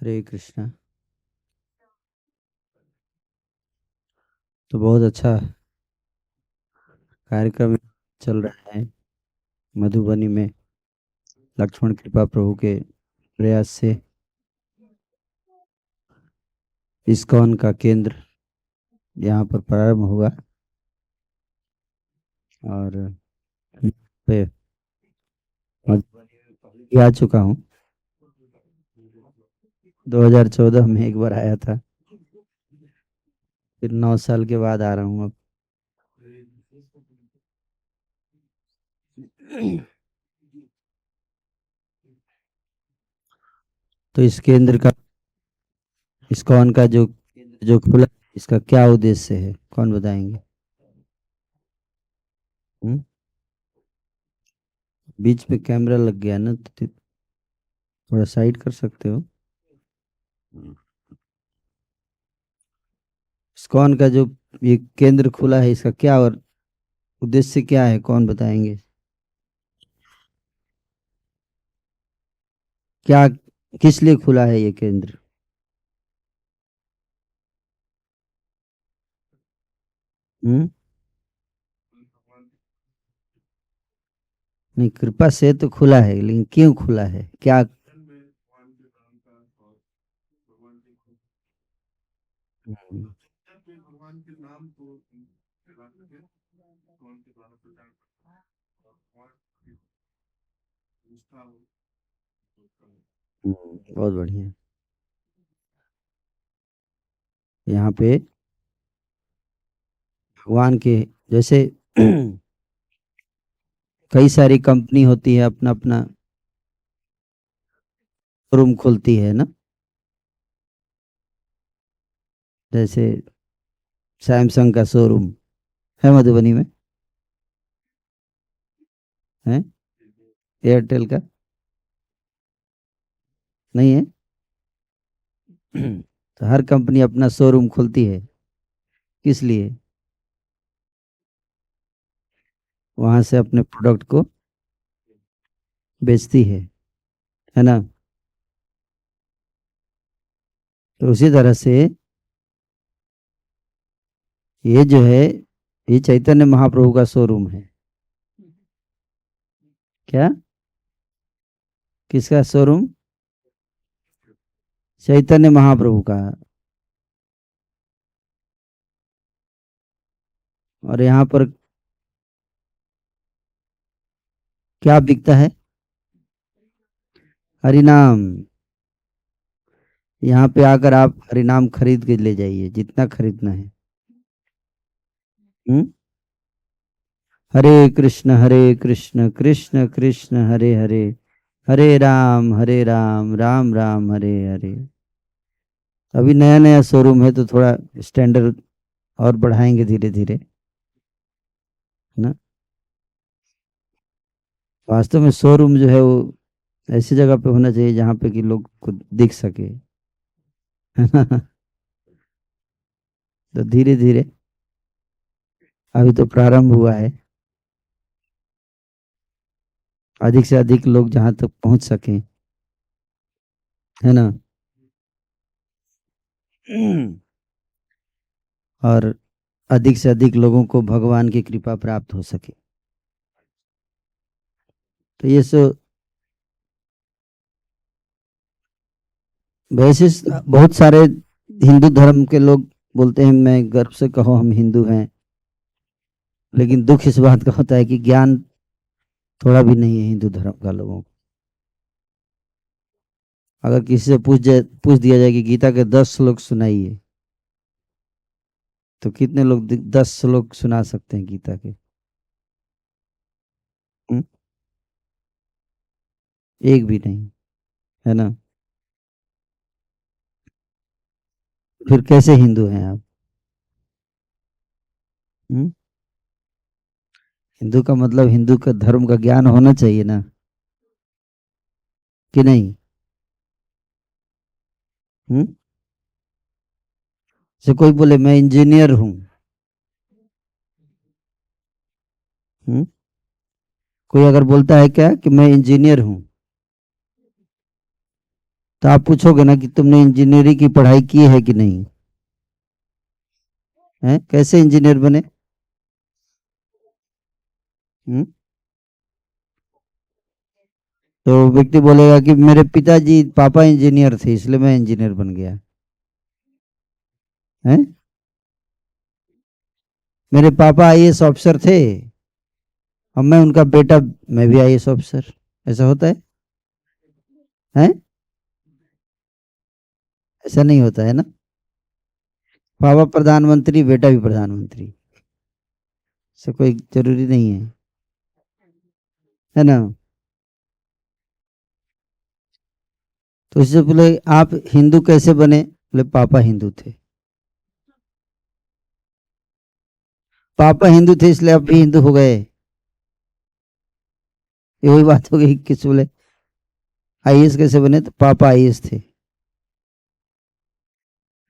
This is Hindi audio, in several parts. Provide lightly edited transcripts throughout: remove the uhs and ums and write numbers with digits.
हरे कृष्णा। तो बहुत अच्छा कार्यक्रम चल रहा है मधुबनी में। लक्ष्मण कृपा प्रभु के प्रयास से इस्कॉन का केंद्र यहाँ पर प्रारंभ हुआ और पे मधुबनी में पहले भी आ चुका हूँ। 2014 में एक बार आया था, फिर 9 साल के बाद आ रहा हूँ अब। तो इस केंद्र का, इस्कॉन का जो जो खुला, इसका क्या उद्देश्य है, कौन बताएंगे? हम्म? बीच में कैमरा लग गया ना, तो थोड़ा साइड कर सकते हो। इस्कॉन का जो ये केंद्र खुला है, इसका क्या और उद्देश्य क्या है, कौन बताएंगे? क्या, किस लिए खुला है ये केंद्र? हम्म? नहीं, कृपा से तो खुला है, लेकिन क्यों खुला है, क्या? हम्म, बहुत बढ़िया। यहाँ पे भगवान के जैसे कई सारी कंपनी होती है, अपना अपना शोरूम खोलती है ना। जैसे सैमसंग का शोरूम है मधुबनी में, है? एयरटेल का नहीं है? तो हर कंपनी अपना शोरूम खोलती है, किस लिए? वहां से अपने प्रोडक्ट को बेचती है ना। तो उसी तरह से ये जो है, ये चैतन्य महाप्रभु का शोरूम है। क्या? किसका शोरूम? चैतन्य महाप्रभु का। और यहाँ पर क्या बिकता है? हरिनाम। यहाँ पे आकर आप हरिनाम खरीद के ले जाइए, जितना खरीदना है। हम्म? हरे कृष्ण कृष्ण कृष्ण हरे हरे, हरे राम राम राम हरे हरे। अभी नया नया शोरूम है, तो थोड़ा स्टैंडर्ड और बढ़ाएंगे धीरे धीरे, है ना। वास्तव में शोरूम जो है वो ऐसी जगह पे होना चाहिए जहाँ पे कि लोग को दिख सके, है ना। तो धीरे धीरे, अभी तो प्रारंभ हुआ है, अधिक से अधिक लोग जहाँ तक पहुंच सके, है ना। और अधिक से अधिक लोगों को भगवान की कृपा प्राप्त हो सके। तो ये सो वैसे बहुत सारे हिंदू धर्म के लोग बोलते हैं, मैं गर्व से कहो हम हिंदू हैं, लेकिन दुख इस बात का होता है कि ज्ञान थोड़ा भी नहीं है हिंदू धर्म का लोगों को। अगर किसी से पूछ दिया जाए कि गीता के 10 श्लोक सुनाइए, तो कितने लोग 10 श्लोक सुना सकते हैं गीता के? हुँ? एक भी नहीं, है ना। फिर कैसे हिंदू हैं आप? हुँ? हिंदू का मतलब हिंदू का धर्म का ज्ञान होना चाहिए ना, कि नहीं? हुँ? जैसे कोई बोले मैं इंजीनियर हूँ, हुँ? कोई अगर बोलता है क्या कि मैं इंजीनियर हूँ, तो आप पूछोगे ना कि तुमने इंजीनियरिंग की पढ़ाई की है कि नहीं, है कैसे इंजीनियर बने? हम्म? तो व्यक्ति बोलेगा कि मेरे पिताजी पापा इंजीनियर थे इसलिए मैं इंजीनियर बन गया। है, मेरे पापा आईएएस ऑफिसर थे और मैं उनका बेटा, मैं भी आईएएस ऑफिसर। ऐसा होता है? हैं? ऐसा नहीं होता है ना। पापा प्रधानमंत्री, बेटा भी प्रधानमंत्री, ऐसा कोई जरूरी नहीं है ना। तो इससे बोले आप हिंदू कैसे बने? बोले पापा हिंदू थे। पापा हिंदू थे इसलिए आप भी हिंदू हो गए? ये वही बात हो गई। किस बोले आईएएस कैसे बने? तो पापा आईएएस थे।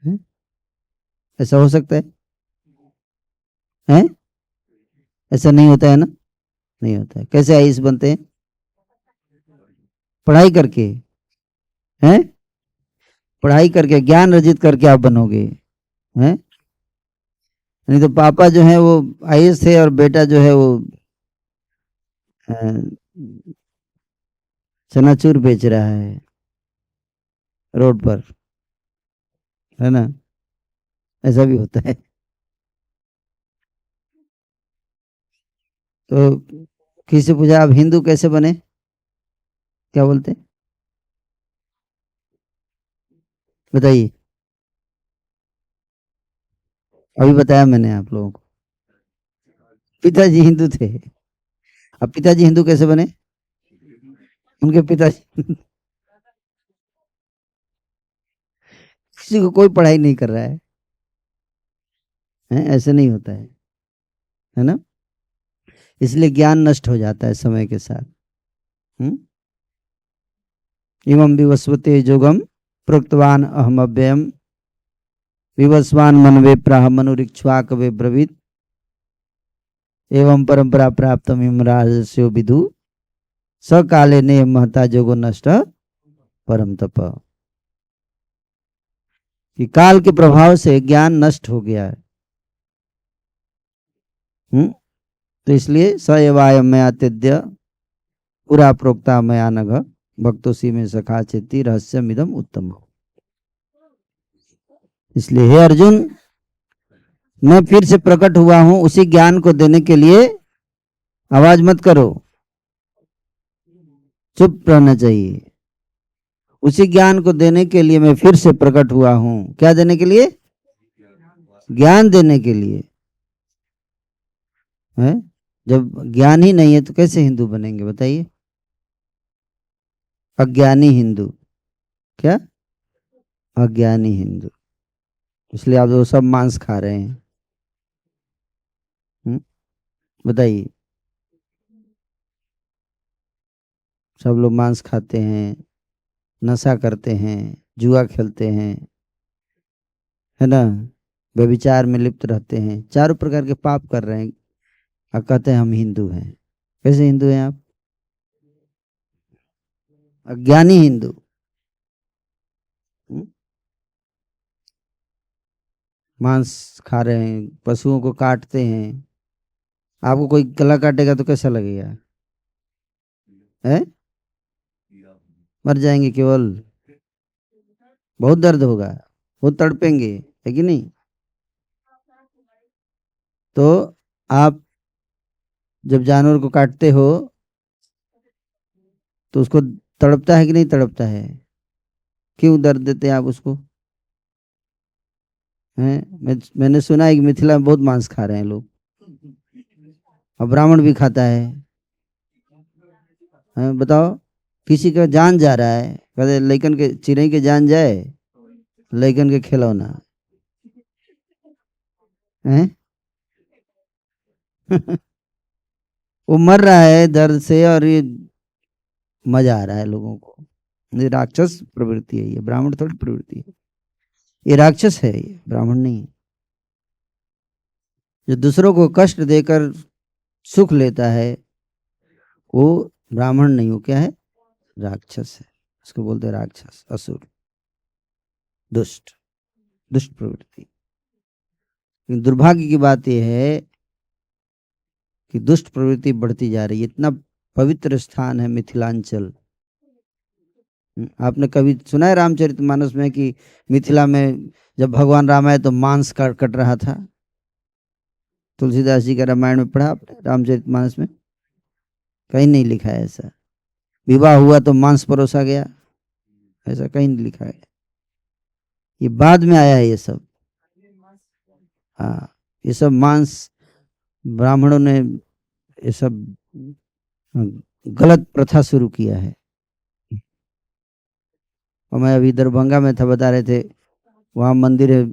हैं? ऐसा हो सकता है? हैं? ऐसा नहीं होता है ना। नहीं होता है। कैसे आईएएस बनते हैं? पढ़ाई करके। हैं? पढ़ाई करके, ज्ञान अर्जित करके आप बनोगे। हैं? नहीं तो पापा जो है वो आईएएस थे और बेटा जो है वो अ, चनाचूर बेच रहा है रोड पर, है ना। ऐसा भी होता है। तो किसी से पूछा आप हिंदू कैसे बने, क्या बोलते हैं? बताइए। अभी बताया मैंने आप लोगों को, पिताजी हिंदू थे। अब पिताजी हिंदू कैसे बने? उनके पिताजी किसी को कोई पढ़ाई नहीं कर रहा है, ऐसे नहीं होता है ना। इसलिए ज्ञान नष्ट हो जाता है समय के साथ। हम्म? इमं विवस्वते जोगम प्रोक्तवान अहम अव्ययम विवस्वान मनवे प्राह मनुरिक्ष्वाक वे ब्रवीत एवं परंपरा प्राप्त राजस्यो विदु सकाले ने महता जोगो नष्ट परम तप। कि काल के प्रभाव से ज्ञान नष्ट हो गया है। तो इसलिए स एवायम मया तेद्य पुरा प्रोक्ता मया नघ भक्तोसी में सखा चेती रहस्यम इदम उत्तम। इसलिए हे अर्जुन, मैं फिर से प्रकट हुआ हूं उसी ज्ञान को देने के लिए। आवाज मत करो, चुप रहना चाहिए। उसी ज्ञान को देने के लिए मैं फिर से प्रकट हुआ हूं। क्या देने के लिए? ज्ञान देने के लिए। है? जब ज्ञान ही नहीं है तो कैसे हिंदू बनेंगे बताइए? अज्ञानी हिंदू। क्या? अज्ञानी हिंदू। इसलिए आप वो सब मांस खा रहे हैं। बताइए। सब लोग मांस खाते हैं, नशा करते हैं, जुआ खेलते हैं, है ना, व्यभिचार में लिप्त रहते हैं, चारों प्रकार के पाप कर रहे हैं और कहते हैं हम हिंदू हैं। कैसे हिंदू हैं आप? अज्ञानी हिंदू। हम्म? मांस खा रहे हैं, पशुओं को काटते हैं। आपको कोई गला काटेगा तो कैसा लगेगा? है? मर जाएंगे केवल, बहुत दर्द होगा, बहुत तड़पेंगे, है कि नहीं। तो आप जब जानवर को काटते हो तो उसको तड़पता है कि नहीं तड़पता है? क्यों दर्द देते हैं आप उसको? हैं? मैंने सुना है कि मिथिला में बहुत मांस खा रहे हैं लोग, और ब्राह्मण भी खाता है। हैं? बताओ, किसी का जान जा रहा है, कहते लइकन के चिड़ै के जान जाए, लइकन के खिलौना है। वो मर रहा है दर्द से और ये मजा आ रहा है लोगों को। ये राक्षस प्रवृत्ति है, ये ब्राह्मण थोड़ी प्रवृत्ति है। ये राक्षस है, ये ब्राह्मण नहीं है। जो दूसरों को कष्ट देकर सुख लेता है वो ब्राह्मण नहीं, वो क्या है? राक्षस है। उसको बोलते हैं राक्षस, असुर, दुष्ट, दुष्ट प्रवृत्ति। दुर्भाग्य की बात यह है कि दुष्ट प्रवृत्ति बढ़ती जा रही है। इतना पवित्र स्थान है मिथिलांचल। आपने कभी सुना है रामचरितमानस में कि मिथिला में जब भगवान राम आए तो मांस कट रहा था? तुलसीदास जी का रामायण में पढ़ा आपने? रामचरितमानस में कहीं नहीं लिखा है ऐसा। विवाह हुआ तो मांस परोसा गया, ऐसा कहीं नहीं लिखा है। ये बाद में आया है ये सब। हाँ, ये सब मांस ब्राह्मणों ने ये सब गलत प्रथा शुरू किया है। और मैं अभी दरभंगा में था, बता रहे थे वहाँ मंदिर है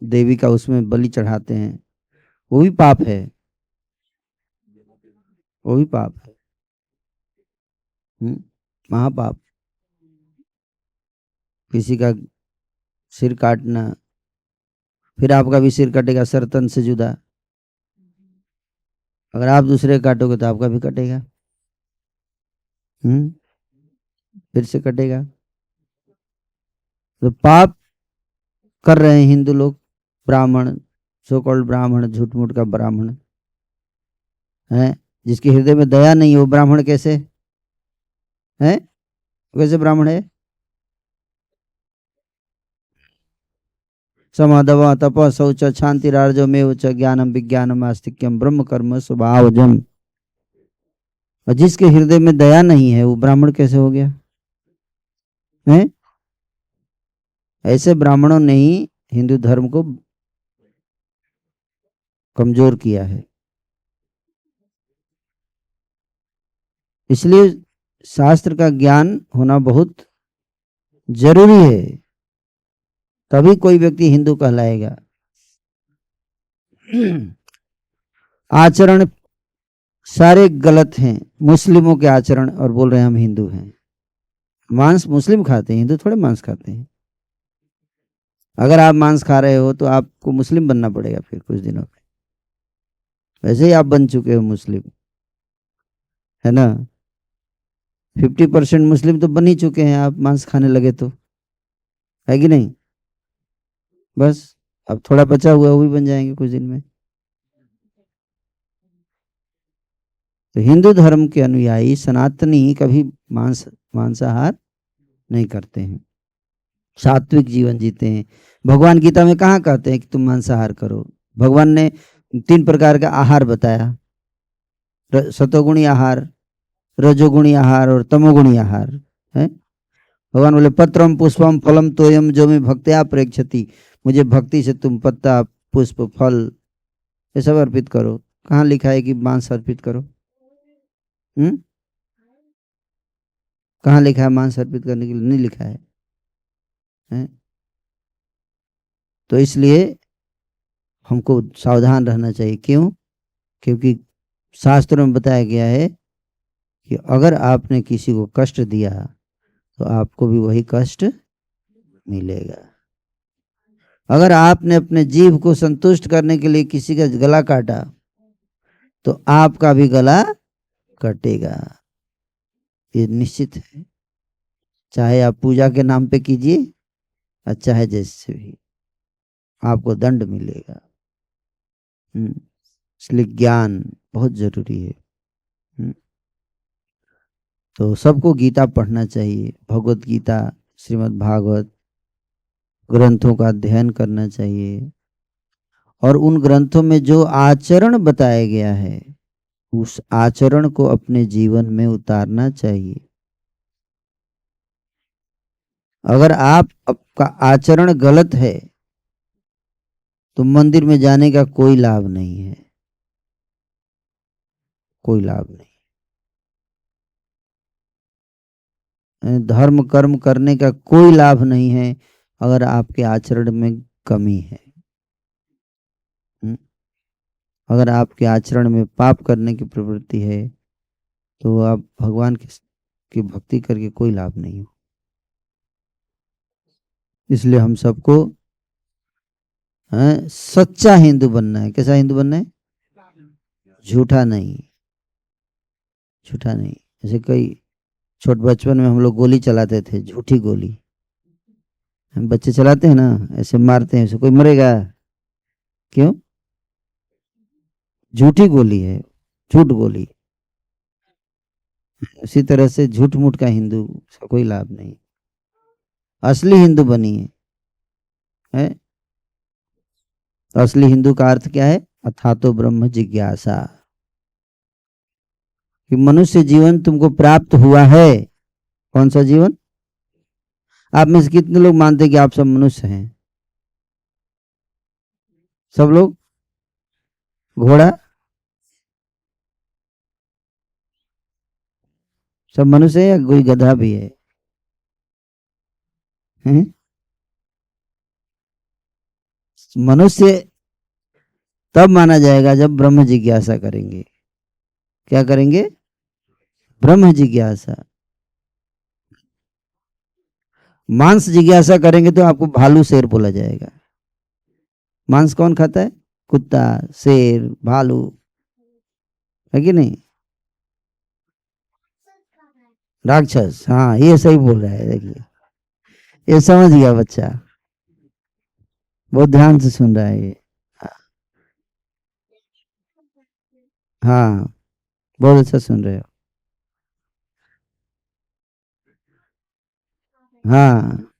देवी का, उसमें बलि चढ़ाते हैं। वो भी पाप है, वो भी पाप है, महापाप। किसी का सिर काटना, फिर आपका भी सिर कटेगा सरतन से जुदा। अगर आप दूसरे काटोगे तो आपका भी कटेगा, फिर से कटेगा। तो पाप कर रहे हैं हिंदू लोग। ब्राह्मण, सो कॉल्ड ब्राह्मण, झूठ मूठ का ब्राह्मण है, जिसके हृदय में दया नहीं हो, ब्राह्मण कैसे है? कैसे ब्राह्मण है? समाधव तप शौच शांतिरार्जमेव च ज्ञानम विज्ञानम आस्तिक्यम ब्रह्म कर्म स्वभावजम। और जिसके हृदय में दया नहीं है वो ब्राह्मण कैसे हो गया है? ऐसे ब्राह्मणों ने ही हिंदू धर्म को कमजोर किया है। इसलिए शास्त्र का ज्ञान होना बहुत जरूरी है, तभी कोई व्यक्ति हिंदू कहलाएगा। आचरण सारे गलत हैं मुस्लिमों के आचरण, और बोल रहे हैं हम हिंदू हैं। मांस मुस्लिम खाते हैं, हिंदू थोड़े मांस खाते हैं। अगर आप मांस खा रहे हो तो आपको मुस्लिम बनना पड़ेगा फिर कुछ दिनों में। वैसे ही आप बन चुके हो मुस्लिम, है ना? 50% मुस्लिम तो बन ही चुके हैं आप, मांस खाने लगे तो, है कि नहीं? बस अब थोड़ा बचा हुआ वो भी बन जाएंगे कुछ दिन में। तो हिंदू धर्म के अनुयायी सनातनी कभी मांसाहार नहीं करते हैं, सात्विक जीवन जीते हैं। भगवान गीता में कहाँ कहते हैं कि तुम मांसाहार करो? भगवान ने 3 प्रकार का आहार बताया, सतोगुणी आहार, रजोगुणी आहार और तमोगुणी आहार है। भगवान बोले पत्रम पुष्पम फलम तोयम जो में भक्त्या प्रेक्षति, मुझे भक्ति से तुम पत्ता पुष्प फल ये सब अर्पित करो। कहाँ लिखा है कि मांस अर्पित करो? कहाँ लिखा है मांस अर्पित करने के लिए? नहीं लिखा है? तो इसलिए हमको सावधान रहना चाहिए। क्यों? क्योंकि शास्त्रों में बताया गया है कि अगर आपने किसी को कष्ट दिया तो आपको भी वही कष्ट मिलेगा। अगर आपने अपने जीव को संतुष्ट करने के लिए किसी का गला काटा तो आपका भी गला कटेगा, ये निश्चित है। चाहे आप पूजा के नाम पे कीजिए और चाहे जैसे भी, आपको दंड मिलेगा। इसलिए ज्ञान बहुत जरूरी है। तो सबको गीता पढ़ना चाहिए, भगवत गीता, श्रीमद् भागवत ग्रंथों का अध्ययन करना चाहिए, और उन ग्रंथों में जो आचरण बताया गया है उस आचरण को अपने जीवन में उतारना चाहिए। अगर आपका आचरण गलत है तो मंदिर में जाने का कोई लाभ नहीं है, कोई लाभ नहीं। धर्म कर्म करने का कोई लाभ नहीं है अगर आपके आचरण में कमी है। अगर आपके आचरण में पाप करने की प्रवृत्ति है तो आप भगवान की भक्ति करके कोई लाभ नहीं हो। इसलिए हम सबको सच्चा हिंदू बनना है। कैसा हिंदू बनना है? झूठा नहीं, झूठा नहीं। जैसे कई छोट बचपन में हम लोग गोली चलाते थे, झूठी गोली। हम बच्चे चलाते हैं ना, ऐसे मारते हैं, ऐसे कोई मरेगा क्यों? झूठी गोली है, झूठ गोली। उसी तरह से झूठ मूठ का हिंदू का कोई लाभ नहीं। असली हिंदू बनिए, है? तो असली हिंदू का अर्थ क्या है? अथातो ब्रह्म जिज्ञासा, कि मनुष्य जीवन तुमको प्राप्त हुआ है। कौन सा जीवन? आप में से कितने लोग मानते हैं कि आप सब मनुष्य हैं? सब लोग? घोड़ा? सब मनुष्य है या कोई गधा भी है? हैं? मनुष्य तब माना जाएगा जब ब्रह्म जिज्ञासा करेंगे। क्या करेंगे? ब्रह्म जिज्ञासा। मांस जिज्ञासा करेंगे तो आपको भालू शेर बोला जाएगा। मांस कौन खाता है? कुत्ता, शेर, भालू, है कि नहीं? राक्षस, हाँ ये सही बोल रहा है। देखिए, ये समझ गया बच्चा, बहुत ध्यान से सुन रहा है ये। हाँ, बहुत अच्छा सुन रहे हो। हाँ,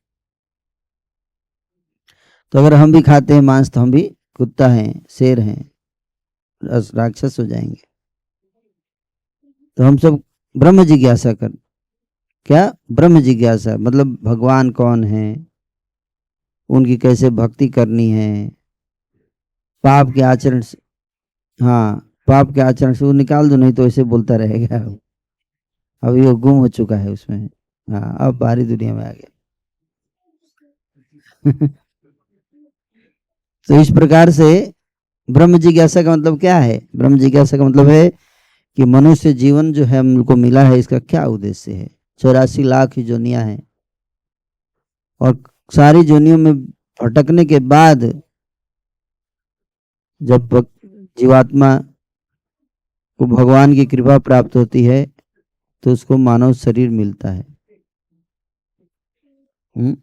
तो अगर हम भी खाते हैं मांस तो हम भी कुत्ता हैं, शेर हैं, राक्षस हो जाएंगे। तो हम सब ब्रह्म जिज्ञासा कर। क्या? ब्रह्म जिज्ञासा मतलब भगवान कौन है, उनकी कैसे भक्ति करनी है, पाप के आचरण से। हाँ, पाप के आचरण से वो निकाल दो, नहीं तो ऐसे बोलता रहेगा। अभी वो गुम हो चुका है उसमें। हाँ, अब बाहरी दुनिया में आ गया। तो इस प्रकार से ब्रह्म जिज्ञासा का मतलब क्या है? ब्रह्म जिज्ञासा का मतलब है कि मनुष्य जीवन जो है हमको मिला है, इसका क्या उद्देश्य है। 84 लाख जोनियां हैं, और सारी जोनियों में भटकने के बाद जब जीवात्मा को भगवान की कृपा प्राप्त होती है तो उसको मानव शरीर मिलता है। हुँ?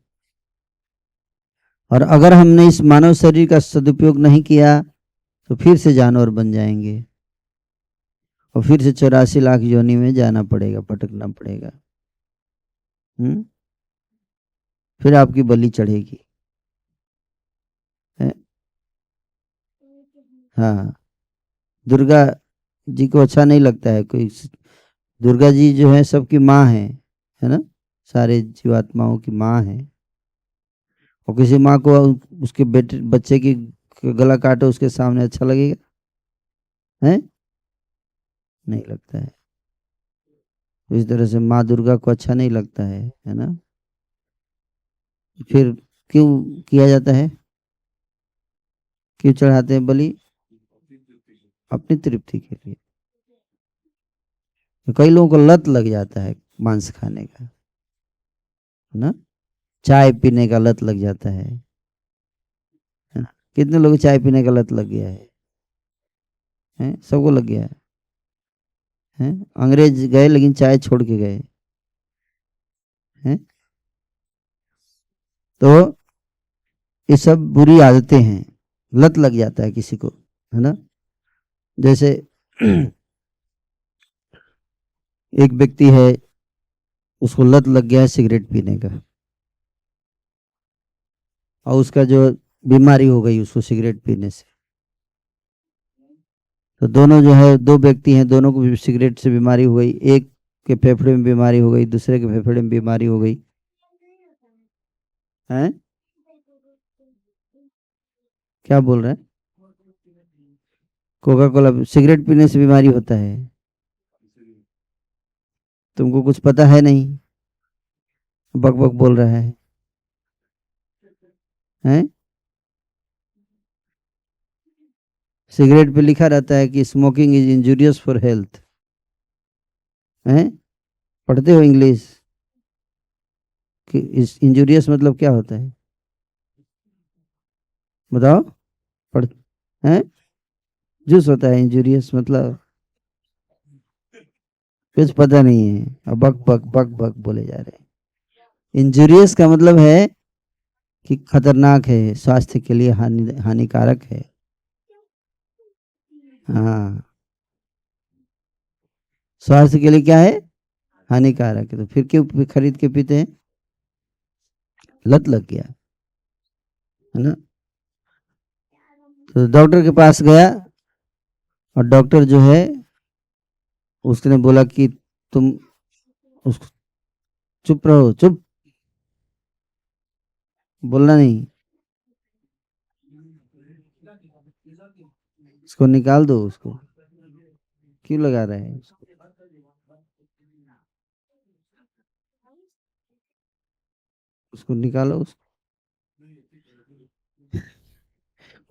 और अगर हमने इस मानव शरीर का सदुपयोग नहीं किया तो फिर से जानवर बन जाएंगे, और फिर से 84 लाख योनि में जाना पड़ेगा, भटकना पड़ेगा। हुँ? फिर आपकी बलि चढ़ेगी। है? हाँ, दुर्गा जी को अच्छा नहीं लगता है कोई। दुर्गा जी जो है सबकी माँ है ना? सारे जीवात्माओं की माँ है। और किसी माँ को उसके बेटे बच्चे की गला काटो उसके सामने, अच्छा लगेगा? है? नहीं लगता है। तो इस तरह से माँ दुर्गा को अच्छा नहीं लगता है ना? फिर क्यों किया जाता है? क्यों चढ़ाते हैं बलि? अपनी तृप्ति के लिए। तो कई लोगों को लत लग जाता है मांस खाने का, है ना? चाय पीने का लत लग जाता है ना? कितने लोग चाय पीने का लत लग गया है? हैं? सबको लग गया है। हैं? अंग्रेज गए लेकिन चाय छोड़ के गए हैं। तो ये सब बुरी आदतें हैं, लत लग जाता है किसी को, है ना? जैसे एक व्यक्ति है, उसको लत लग गया है सिगरेट पीने का, और उसका जो बीमारी हो गई उसको सिगरेट पीने से। तो दोनों जो है, दो व्यक्ति हैं, दोनों को भी सिगरेट से बीमारी हो गई। एक के फेफड़े में बीमारी हो गई, दूसरे के फेफड़े में बीमारी हो गई। हैं? क्या बोल रहे हैं? कोका कोला सिगरेट पीने से बीमारी होता है? तुमको कुछ पता है नहीं, बक बक बोल रहा है। हैं? सिगरेट पे लिखा रहता है कि smoking is injurious for health. हैं? पढ़ते हो इंग्लिश? कि इस इंजूरियस मतलब क्या होता है? बताओ। पढ़ हैं? जूस होता है इंजूरियस मतलब? कुछ पता नहीं है, अब बक बक बक बक बोले जा रहे हैं। इंजूरियस का मतलब है कि खतरनाक है, स्वास्थ्य के लिए हानिकारक है। हाँ, स्वास्थ्य के लिए क्या है, हानिकारक है। तो फिर क्यों खरीद के पीते हैं, लत लग गया है ना। तो डॉक्टर के पास गया और डॉक्टर जो है उसने बोला कि तुम उसको, चुप रहो, चुप, बोलना नहीं, इसको निकाल दो, उसको क्यों लगा रहे हैं उसको? उसको निकालो उसको।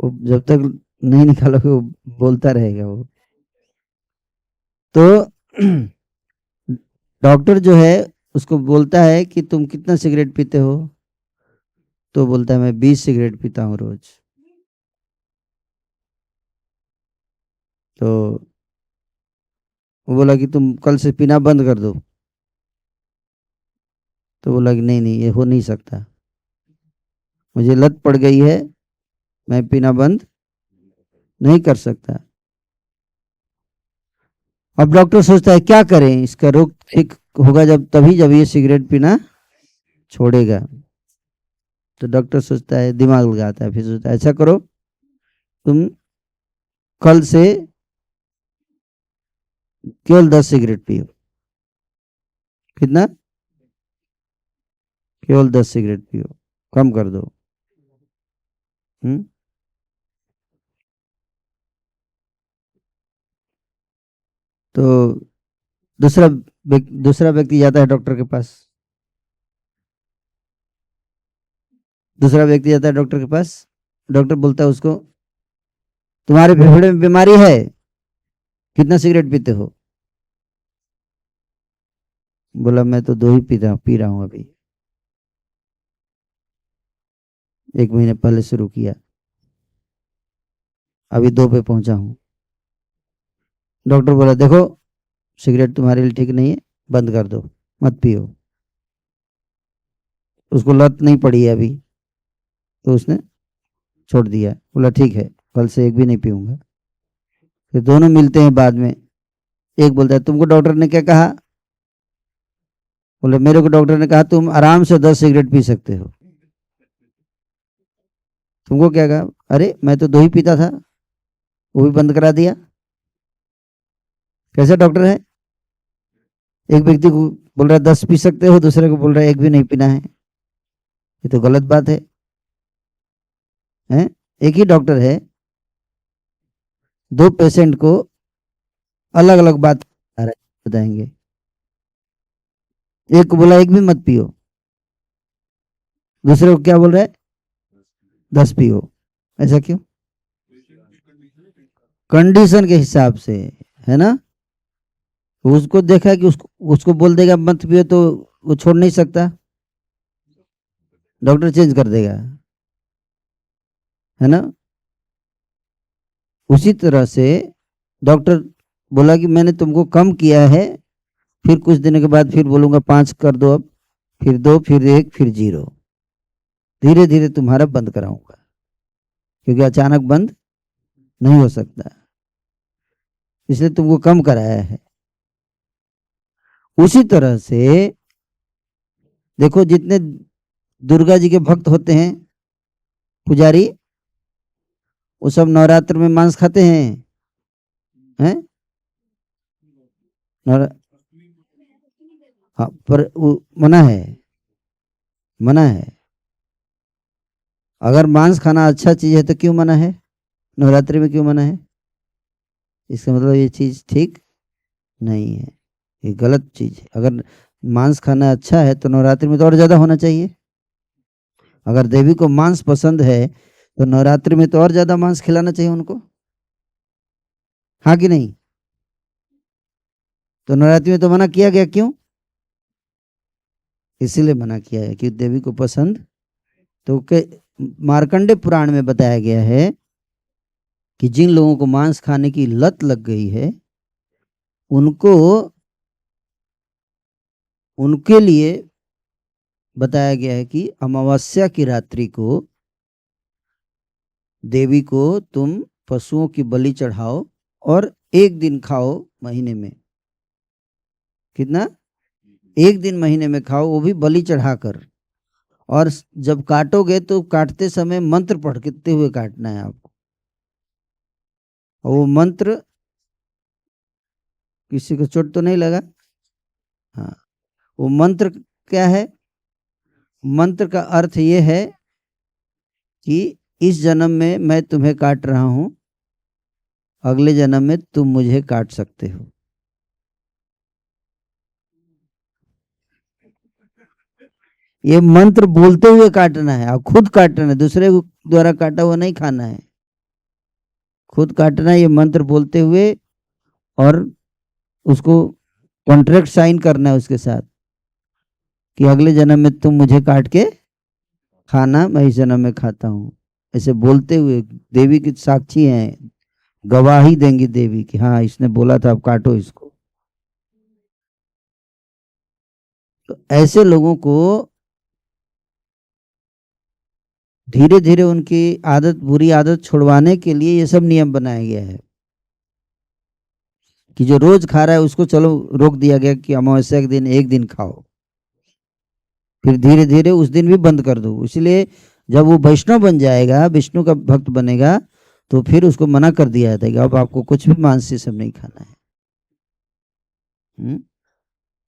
वो जब तक नहीं निकालोगे वो बोलता रहेगा वो। तो डॉक्टर जो है उसको बोलता है कि तुम कितना सिगरेट पीते हो, तो बोलता है मैं 20 सिगरेट पीता हूँ रोज। तो वो बोला कि तुम कल से पीना बंद कर दो। तो बोला कि नहीं नहीं, ये हो नहीं सकता, मुझे लत पड़ गई है, मैं पीना बंद नहीं कर सकता। अब डॉक्टर सोचता है क्या करें, इसका रोग ठीक होगा जब, तभी जब ये सिगरेट पीना छोड़ेगा। तो डॉक्टर सोचता है, दिमाग लगाता है, फिर सोचता है ऐसा करो, तुम कल से केवल 10 सिगरेट पियो। कितना, केवल 10 सिगरेट पियो, कम कर दो। हम्म। तो दूसरा व्यक्ति जाता है डॉक्टर के पास। दूसरा व्यक्ति जाता है डॉक्टर के पास। डॉक्टर बोलता है उसको, तुम्हारे फेफड़े में बीमारी है, कितना सिगरेट पीते हो? बोला मैं तो 2 ही पी रहा हूँ अभी, 1 महीने पहले शुरू किया, अभी 2 पे पहुंचा हूँ। डॉक्टर बोला देखो, सिगरेट तुम्हारे लिए ठीक नहीं है, बंद कर दो, मत पियो। उसको लत नहीं पड़ी है अभी, तो उसने छोड़ दिया। बोला ठीक है, कल से एक भी नहीं पीऊंगा। फिर दोनों मिलते हैं बाद में। एक बोलता है तुमको डॉक्टर ने क्या कहा? बोले मेरे को डॉक्टर ने कहा तुम आराम से 10 सिगरेट पी सकते हो। तुमको क्या कहा? अरे मैं तो 2 ही पीता था, वो भी बंद करा दिया। कैसा डॉक्टर है? एक व्यक्ति को बोल रहा है 10 पी सकते हो, दूसरे को बोल रहा है एक भी नहीं पीना है। ये तो गलत बात है? एक ही डॉक्टर है, 2 पेशेंट को अलग अलग बात बताएंगे। एक को बोला एक भी मत पियो, दूसरे को क्या बोल रहा है, 10 पियो। ऐसा क्यों? कंडीशन के हिसाब से, है ना। उसको देखा कि उसको बोल देगा मत पियो तो वो छोड़ नहीं सकता, डॉक्टर चेंज कर देगा, है ना। उसी तरह से डॉक्टर बोला कि मैंने तुमको कम किया है, फिर कुछ दिनों के बाद फिर बोलूंगा 5 कर दो, अब फिर 2, फिर 1, फिर 0, धीरे धीरे तुम्हारा बंद कराऊंगा, क्योंकि अचानक बंद नहीं हो सकता, इसलिए तुमको कम कराया है। उसी तरह से देखो, जितने दुर्गा जी के भक्त होते हैं, पुजारी, वो सब नवरात्र में मांस खाते हैं? नवरा हाँ, पर वो मना है, मना है। अगर मांस खाना अच्छा चीज है तो क्यों मना है, नवरात्रि में क्यों मना है? इसका मतलब ये चीज ठीक नहीं है, ये गलत चीज है। अगर मांस खाना अच्छा है तो नवरात्रि में तो और ज्यादा होना चाहिए। अगर देवी को मांस पसंद है तो नवरात्रि में तो और ज्यादा मांस खिलाना चाहिए उनको, हाँ कि नहीं? तो नवरात्रि में तो मना किया गया, क्यों? इसीलिए मना किया है कि देवी को पसंद। तो मार्कंडे पुराण में बताया गया है कि जिन लोगों को मांस खाने की लत लग गई है, उनको उनके लिए बताया गया है कि अमावस्या की रात्रि को देवी को तुम पशुओं की बलि चढ़ाओ और एक दिन खाओ महीने में। कितना? एक दिन महीने में खाओ, वो भी बलि चढ़ाकर। और जब काटोगे तो काटते समय मंत्र पढ़ते हुए काटना है आपको। और वो मंत्र, किसी को चोट तो नहीं लगा? हाँ, वो मंत्र क्या है? मंत्र का अर्थ ये है कि इस जन्म में मैं तुम्हें काट रहा हूं, अगले जन्म में तुम मुझे काट सकते हो। ये मंत्र बोलते हुए काटना है, आप खुद काटना है, दूसरे द्वारा काटा हुआ नहीं खाना है। खुद काटना है ये मंत्र बोलते हुए, और उसको कॉन्ट्रैक्ट साइन करना है उसके साथ कि अगले जन्म में तुम मुझे काट के खाना, मैं इस जन्म में खाता हूँ। ऐसे बोलते हुए देवी की साक्षी हैं, गवाही देंगी देवी कि हाँ इसने बोला था, अब काटो इसको। तो ऐसे लोगों को धीरे धीरे उनकी आदत, बुरी आदत छुड़वाने के लिए ये सब नियम बनाया गया है कि जो रोज खा रहा है उसको चलो रोक दिया गया कि अमावस्या के दिन एक दिन खाओ, फिर धीरे धीरे उस दिन भी बंद कर दो। इसलिए जब वो वैष्णव बन जाएगा, विष्णु का भक्त बनेगा, तो फिर उसको मना कर दिया जाता है कि अब आपको कुछ भी मांस ये सब नहीं खाना है।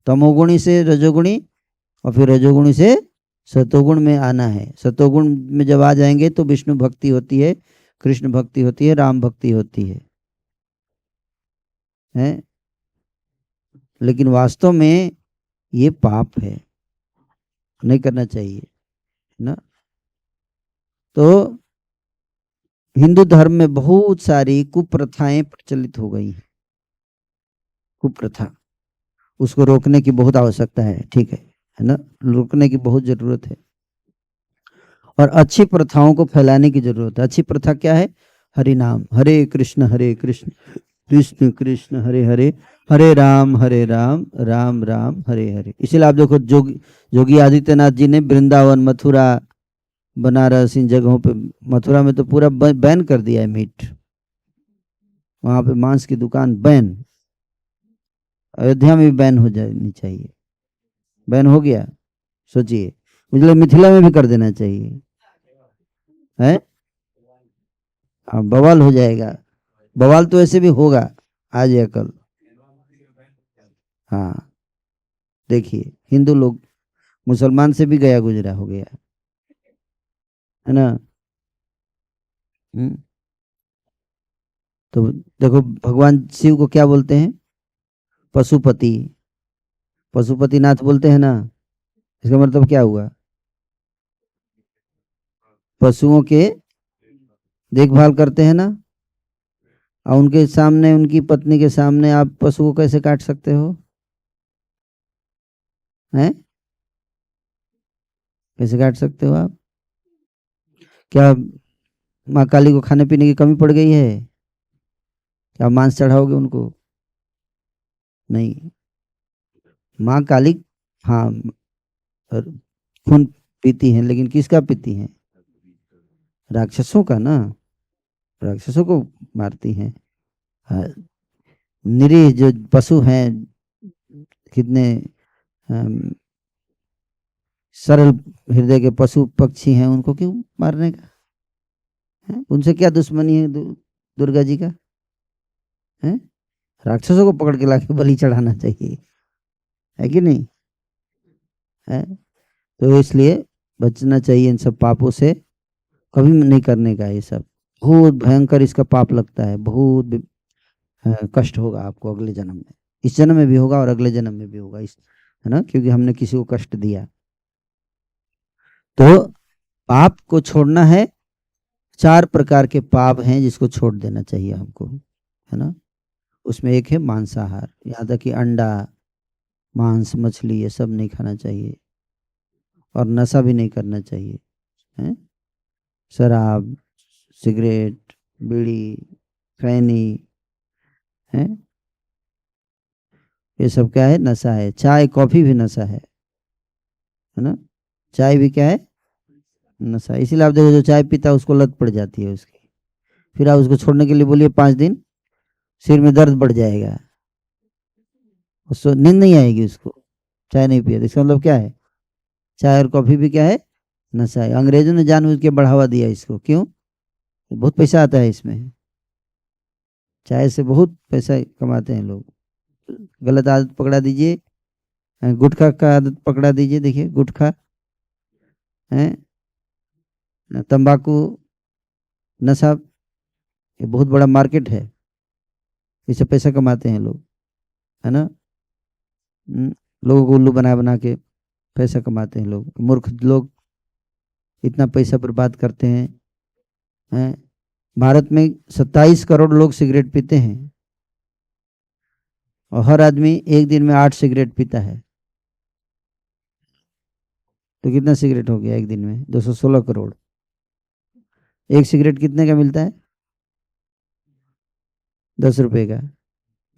तमोगुणी से रजोगुणी, और फिर रजोगुणी से सतोगुण में आना है। सतोगुण में जब आ जाएंगे तो विष्णु भक्ति होती है, कृष्ण भक्ति होती है, राम भक्ति होती है, हैं? लेकिन वास्तव में ये पाप है, नहीं करना चाहिए ना। तो हिंदू धर्म में बहुत सारी कुप्रथाएं प्रचलित हो गई हैं। कुप्रथा, उसको रोकने की बहुत आवश्यकता है, ठीक है ना, रोकने की बहुत जरूरत है। और अच्छी प्रथाओं को फैलाने की जरूरत है। अच्छी प्रथा क्या है? हरि नाम, हरे कृष्ण कृष्ण कृष्ण हरे हरे, हरे राम राम राम हरे हरे। इसलिए आप देखो योगी आदित्यनाथ जी ने वृंदावन, मथुरा, बनारस, इन जगहों पे, मथुरा में तो पूरा बैन कर दिया है मीट, वहां पे मांस की दुकान बैन। अयोध्या में भी बैन हो जानी चाहिए, बैन हो गया। सोचिए, मुझे मिथिला में भी कर देना चाहिए, है? हाँ, बवाल हो जाएगा। बवाल तो ऐसे भी होगा आज या कल। हाँ, देखिए हिंदू लोग मुसलमान से भी गया गुजरा हो गया है ना। हम्म। तो देखो भगवान शिव को क्या बोलते हैं? पशुपति, पशुपतिनाथ बोलते हैं ना। इसका मतलब क्या हुआ? पशुओं के देखभाल करते हैं ना। और उनके सामने, उनकी पत्नी के सामने आप पशु को कैसे काट सकते हो? हैं? कैसे काट सकते हो आप? क्या माँ काली को खाने पीने की कमी पड़ गई है? क्या मांस चढ़ाओगे उनको? नहीं। माँ काली, हाँ, खून पीती हैं, लेकिन किसका पीती हैं? राक्षसों का ना, राक्षसों को मारती हैं। हाँ, निरीह जो पशु हैं, कितने अम, सरल हृदय के पशु पक्षी हैं, उनको क्यों मारने का है? उनसे क्या दुश्मनी है दुर्गा जी का? है? राक्षसों को पकड़ के लाके बलि चढ़ाना चाहिए, है कि नहीं? है? तो इसलिए बचना चाहिए इन सब पापों से, कभी नहीं करने का ये सब। बहुत भयंकर इसका पाप लगता है, बहुत कष्ट होगा आपको अगले जन्म में। इस जन्म में भी होगा और अगले जन्म में भी होगा, इस, है ना, क्योंकि हमने किसी को कष्ट दिया। तो पाप को छोड़ना है। 4 प्रकार के पाप हैं जिसको छोड़ देना चाहिए हमको, है ना। उसमें एक है मांसाहार, यहाँ तक कि अंडा, मांस, मछली, ये सब नहीं खाना चाहिए। और नशा भी नहीं करना चाहिए, है? शराब, सिगरेट, बीड़ी, खैनी, है? ये सब क्या है? नशा है। चाय कॉफी भी नशा है ना? चाय भी क्या है? नशा। इसीलिए आप देखो जो चाय पीता है उसको लत पड़ जाती है उसकी, फिर आप उसको छोड़ने के लिए बोलिए 5 दिन, सिर में दर्द बढ़ जाएगा, उसको नींद नहीं आएगी, उसको चाय नहीं पिए। इसका मतलब क्या है? चाय और कॉफी भी क्या है? नशा है। अंग्रेजों ने जानबूझ के बढ़ावा दिया इसको। क्यों? बहुत पैसा आता है इसमें, चाय से बहुत पैसा कमाते हैं लोग। गलत आदत पकड़ा दीजिए, गुटखा का आदत पकड़ा दीजिए, देखिए गुटखा है, तंबाकू, नशा, ये बहुत बड़ा मार्केट है, इससे पैसा कमाते हैं लोग, है ना? लोगों को उल्लू बना बना के पैसा कमाते हैं लोग। मूर्ख लोग इतना पैसा बर्बाद करते हैं। भारत में 27 करोड़ लोग सिगरेट पीते हैं और हर आदमी एक दिन में 8 सिगरेट पीता है, तो कितना सिगरेट हो गया एक दिन में? 216 करोड़। एक सिगरेट कितने का मिलता है? 10 रुपए का।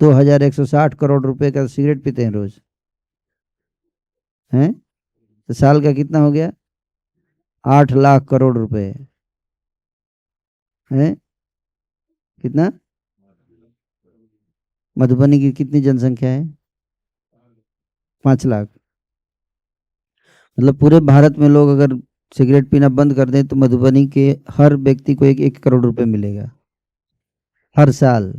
2160 करोड़ रुपए का सिगरेट पीते हैं रोज, हैं? तो साल का कितना हो गया? 8 लाख करोड़ रुपए है। कितना? मधुबनी की कितनी जनसंख्या है? 5 लाख। मतलब पूरे भारत में लोग अगर सिगरेट पीना बंद कर दें तो मधुबनी के हर व्यक्ति को 1 करोड़ रुपए मिलेगा हर साल।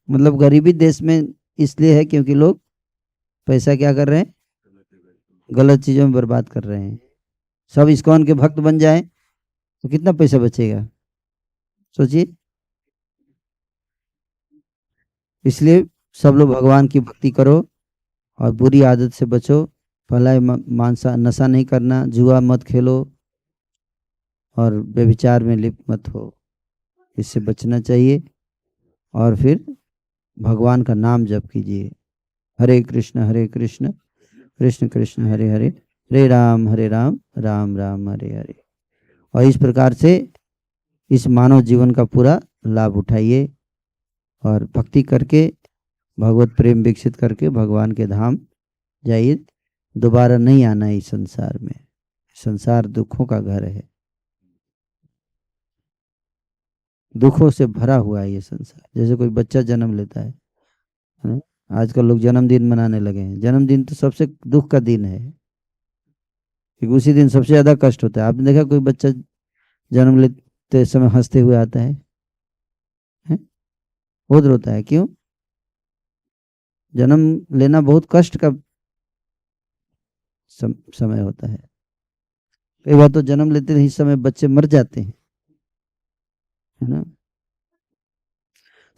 मतलब गरीबी देश में इसलिए है क्योंकि लोग पैसा क्या कर रहे हैं? गलत चीजों में बर्बाद कर रहे हैं। सब इस्कॉन के भक्त बन जाएं तो कितना पैसा बचेगा, सोचिए। इसलिए सब लोग भगवान की भक्ति करो और बुरी आदत से बचो। पहला मांसा नशा नहीं करना, जुआ मत खेलो और व्यभिचार में लिप्त मत हो, इससे बचना चाहिए। और फिर भगवान का नाम जप कीजिए, हरे कृष्ण कृष्ण कृष्ण हरे हरे, हरे राम राम राम हरे हरे। और इस प्रकार से इस मानव जीवन का पूरा लाभ उठाइए और भक्ति करके भगवत प्रेम विकसित करके भगवान के धाम जाइए। दोबारा नहीं आना इस संसार में। संसार दुखों का घर है, दुखों से भरा हुआ है ये संसार। जैसे कोई बच्चा जन्म लेता है, आजकल लोग जन्मदिन मनाने लगे हैं। जन्मदिन तो सबसे दुख का दिन है, क्योंकि उसी दिन सबसे ज्यादा कष्ट होता है। आपने देखा कोई बच्चा जन्म लेते समय हंसते हुए आता है? बहुत रोता है। क्यों? जन्म लेना बहुत कष्ट का समय होता है। कई बार तो जन्म लेते ही समय बच्चे मर जाते हैं, है ना?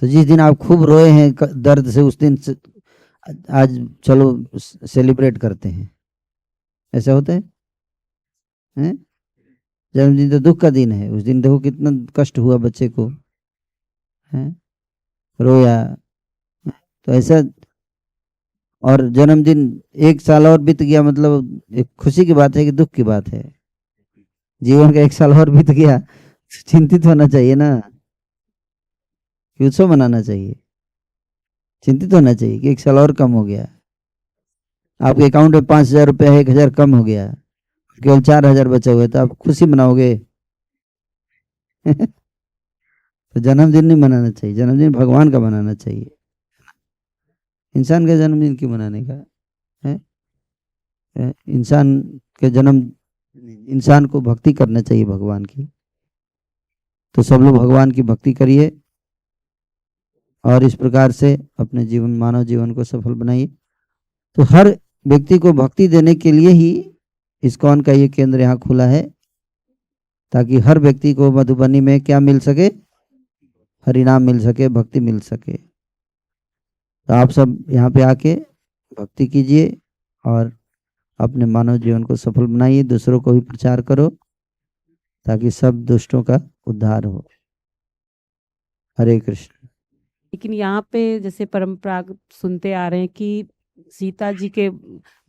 तो जिस दिन आप खूब रोए हैं दर्द से, उस दिन आज चलो सेलिब्रेट करते हैं, ऐसा होता है? हैं? जन्मदिन तो दुख का दिन है। उस दिन देखो कितना कष्ट हुआ बच्चे को, हैं? रोया। तो ऐसा। और जन्मदिन 1 साल और बीत गया, मतलब एक खुशी की बात है कि दुख की बात है? जीवन का 1 साल और बीत गया, चिंतित होना चाहिए ना, कि उत्सव मनाना चाहिए। चिंतित होना चाहिए कि 1 साल और कम हो गया। आपके अकाउंट में 5,000 रुपया है, 1,000 कम हो गया, केवल 4,000 बचे हुए, तो आप खुशी मनाओगे? तो जन्मदिन नहीं मनाना चाहिए, जन्मदिन भगवान का मनाना चाहिए। इंसान का जन्मदिन क्यों मनाने का है? इंसान के जन्म, इंसान को भक्ति करना चाहिए भगवान की। तो सब लोग भगवान की भक्ति करिए और इस प्रकार से अपने जीवन, मानव जीवन को सफल बनाइए। तो हर व्यक्ति को भक्ति देने के लिए ही इस्कॉन का ये केंद्र यहाँ खुला है, ताकि हर व्यक्ति को मधुबनी में क्या मिल सके? हरिनाम मिल सके, भक्ति मिल सके। तो आप सब यहाँ पे आके भक्ति कीजिए और अपने मानव जीवन को सफल बनाइए। दूसरों को भी प्रचार करो ताकि सब दुष्टों का उद्धार हो। हरे कृष्ण। लेकिन यहाँ पे जैसे परंपरा सुनते आ रहे हैं कि सीता जी के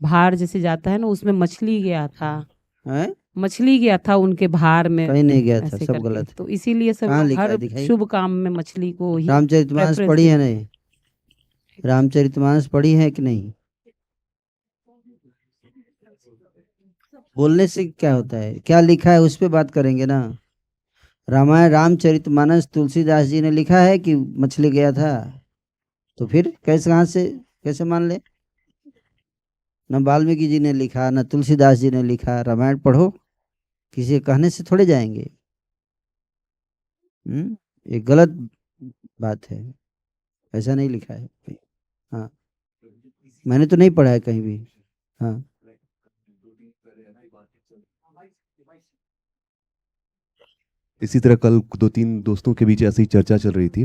भार जैसे जाता है ना, उसमें मछली गया था। है? मछली गया था उनके भार में, कहीं नहीं गया था, ऐसे सब करके। गलत है। तो इसीलिए सब कहाँ लोग लिखा है, हर दिखाइए। शुभ काम में मछली को ही रामचरितमानस preference पढ़ी है देते हैं। नहीं? रामचरितमानस पढ़ी है कि नहीं? बोलने से क्या होता है, क्या लिखा है उस पे बात करेंगे ना। रामायण रामचरितमानस तुलसीदास जी ने लिखा है कि मछली गया था, तो फिर कैसे, कहाँ से, कैसे मान ले? न वाल्मीकि जी ने लिखा, न तुलसीदास जी ने लिखा। रामायण पढ़ो, किसी के कहने से थोड़े जाएंगे। ये गलत बात है, ऐसा नहीं लिखा है। हाँ, मैंने तो नहीं पढ़ा है कहीं भी। हाँ, इसी तरह कल 2-3 दोस्तों के बीच ऐसी ही चर्चा चल रही थी,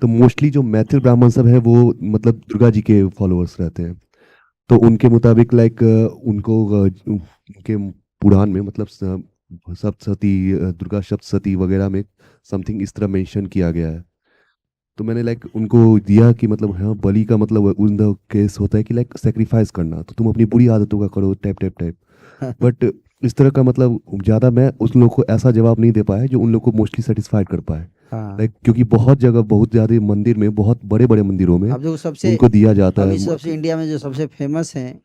तो मोस्टली जो मैथिल ब्राह्मण सब है वो मतलब दुर्गा जी के फॉलोअर्स रहते हैं। तो उनके मुताबिक लाइक उनको उनके पुराण में मतलब सप्तसती, दुर्गा सप्तसती वगैरह में समथिंग इस तरह मेंशन किया गया है। तो मैंने लाइक उनको दिया कि मतलब हाँ, बलि का मतलब उन द केस होता है कि लाइक सेक्रीफाइस करना, तो तुम अपनी बुरी आदतों का करो टाइप टाइप टाइप। बट इस तरह का मतलब ज़्यादा मैं उस लोग को ऐसा जवाब नहीं दे पाया जो उन लोग को मोस्टली सेटिस्फाइड कर पाए। हाँ। लाइक क्योंकि बहुत जगह, बहुत ज़्यादा मंदिर में, बहुत बड़े बड़े मंदिरों में अब जो सबसे, उनको दिया जाता अभी है। सबसे इंडिया में जो सबसे फेमस हैं,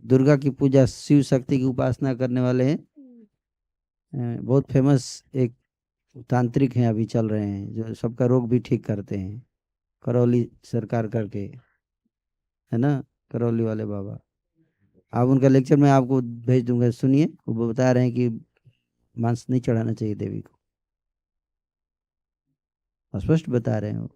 दुर्गा की पूजा, शिव शक्ति की उपासना करने वाले हैं, बहुत फेमस एक तांत्रिक हैं, अभी चल रहे हैं, जो सबका रोग भी ठीक करते हैं, करौली सरकार करके, है ना, करौली वाले बाबा। आप उनका लेक्चर मैं आपको भेज दूंगा, सुनिए। वो बता रहे हैं कि मांस नहीं चढ़ाना चाहिए देवी को, स्पष्ट बता रहे हैं वो।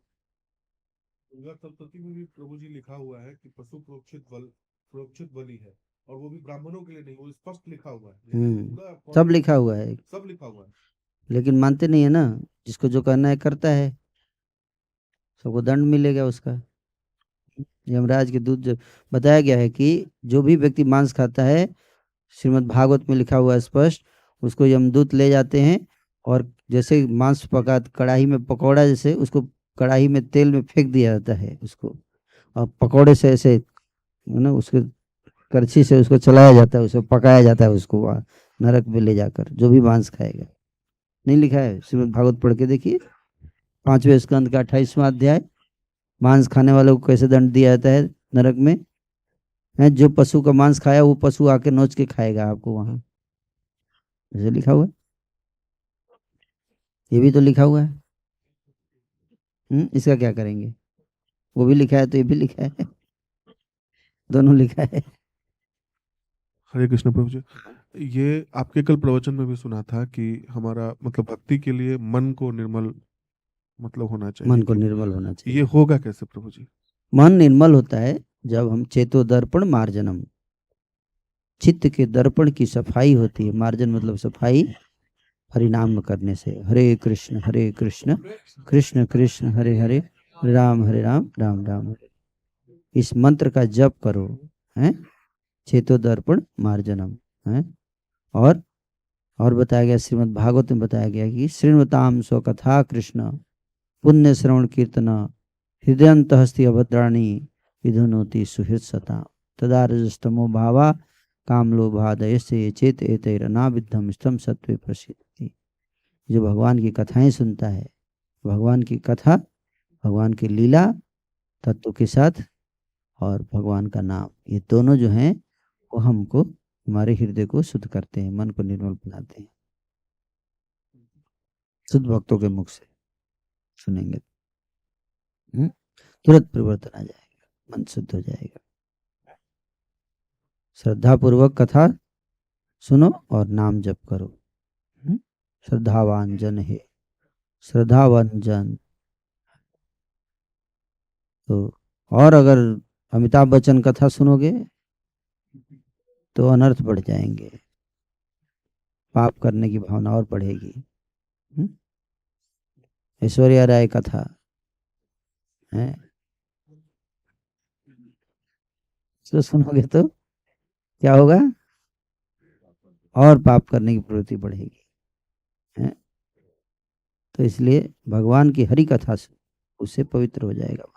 दुर्गा सप्तशती में भी प्रभु जी लिखा हुआ है कि पशु प्रोक्षित बलि है, और वो भी ब्राह्मणों के लिए नहीं, वो स्पष्ट लिखा हुआ है। सब लिखा हुआ है, सब लिखा हुआ है, लेकिन मानते नहीं है ना। जिसको जो करना है करता है, सबको दंड मिलेगा उसका। यमराज के दूत जो बताया गया है कि जो भी व्यक्ति मांस खाता है, श्रीमद् भागवत में लिखा हुआ है स्पष्ट, उसको यमदूत ले जाते हैं, और जैसे मांस पका कढ़ाई में पकौड़ा, जैसे उसको कढ़ाई में तेल में फेंक दिया जाता है उसको, और पकौड़े से ऐसे ना उसके करछी से उसको चलाया जाता है, उसको पकाया जाता है, उसको वहाँ नरक में ले जाकर, जो भी मांस खाएगा। नहीं लिखा है? श्रीमद् भागवत पढ़ के देखिए, 5वें स्कंद का 28वां अध्याय, मांस खाने वालों को कैसे दंड दिया जाता है नरक में। है, जो पशु का मांस खाया वो पशु आके नोच के खाएगा आपको वहां, ऐसे लिखा हुआ है। ये भी तो लिखा हुआ है। इसका क्या करेंगे? वो भी लिखा है तो ये भी लिखा है, दोनों लिखा है। हरे कृष्ण प्रभु जी। ये आपके कल प्रवचन में भी सुना था कि हमारा मतलब भक्ति के लिए मन को निर्मल मतलब होना चाहिए। मन को निर्मल होना चाहिए। ये होगा कैसे प्रभु जी? मन निर्मल होता है जब हम चेतो दर्पण मार्जनम, चित्त के दर्पण की सफाई होती है। मार्जन मतलब सफाई, हरिनाम करने से। हरे कृष्ण कृष्ण कृष्ण हरे हरे, हरे राम राम राम हरे। इस मंत्र का जप करो, हैं, चेतो दर्पण मार्जनम, हैं। और बताया गया, श्रीमद् भागवत में बताया गया कि श्रृण्वताम स्वकथा कृष्ण पुण्य श्रवण कीर्तन हृदयंतहस्ति अभद्राणी विधुनोति सुहृद सता तदा रजस्तमो भावा काम लोभादय से चेत एतैरनाविद्धम स्तम सत्वे प्रसिद्धि। जो भगवान की कथाएं सुनता है, भगवान की कथा, भगवान की लीला तत्व के साथ, और भगवान का नाम, ये दोनों जो हैं वो हमको, हमारे हृदय को शुद्ध करते हैं, मन को निर्मल बनाते हैं। शुद्ध भक्तों के मुख से सुनेंगे तुरंत परिवर्तन आ जाएगा, मन शुद्ध हो जाएगा। श्रद्धा पूर्वक कथा सुनो और नाम जप करो। श्रद्धावान जन है, श्रद्धावान जन। तो और अगर अमिताभ बच्चन कथा सुनोगे तो अनर्थ बढ़ जाएंगे, पाप करने की भावना और बढ़ेगी। ऐश्वर्या राय कथा है, तो सुनोगे तो क्या होगा? और पाप करने की प्रवृत्ति बढ़ेगी, है? तो इसलिए भगवान की हरि कथा से उससे पवित्र हो जाएगा।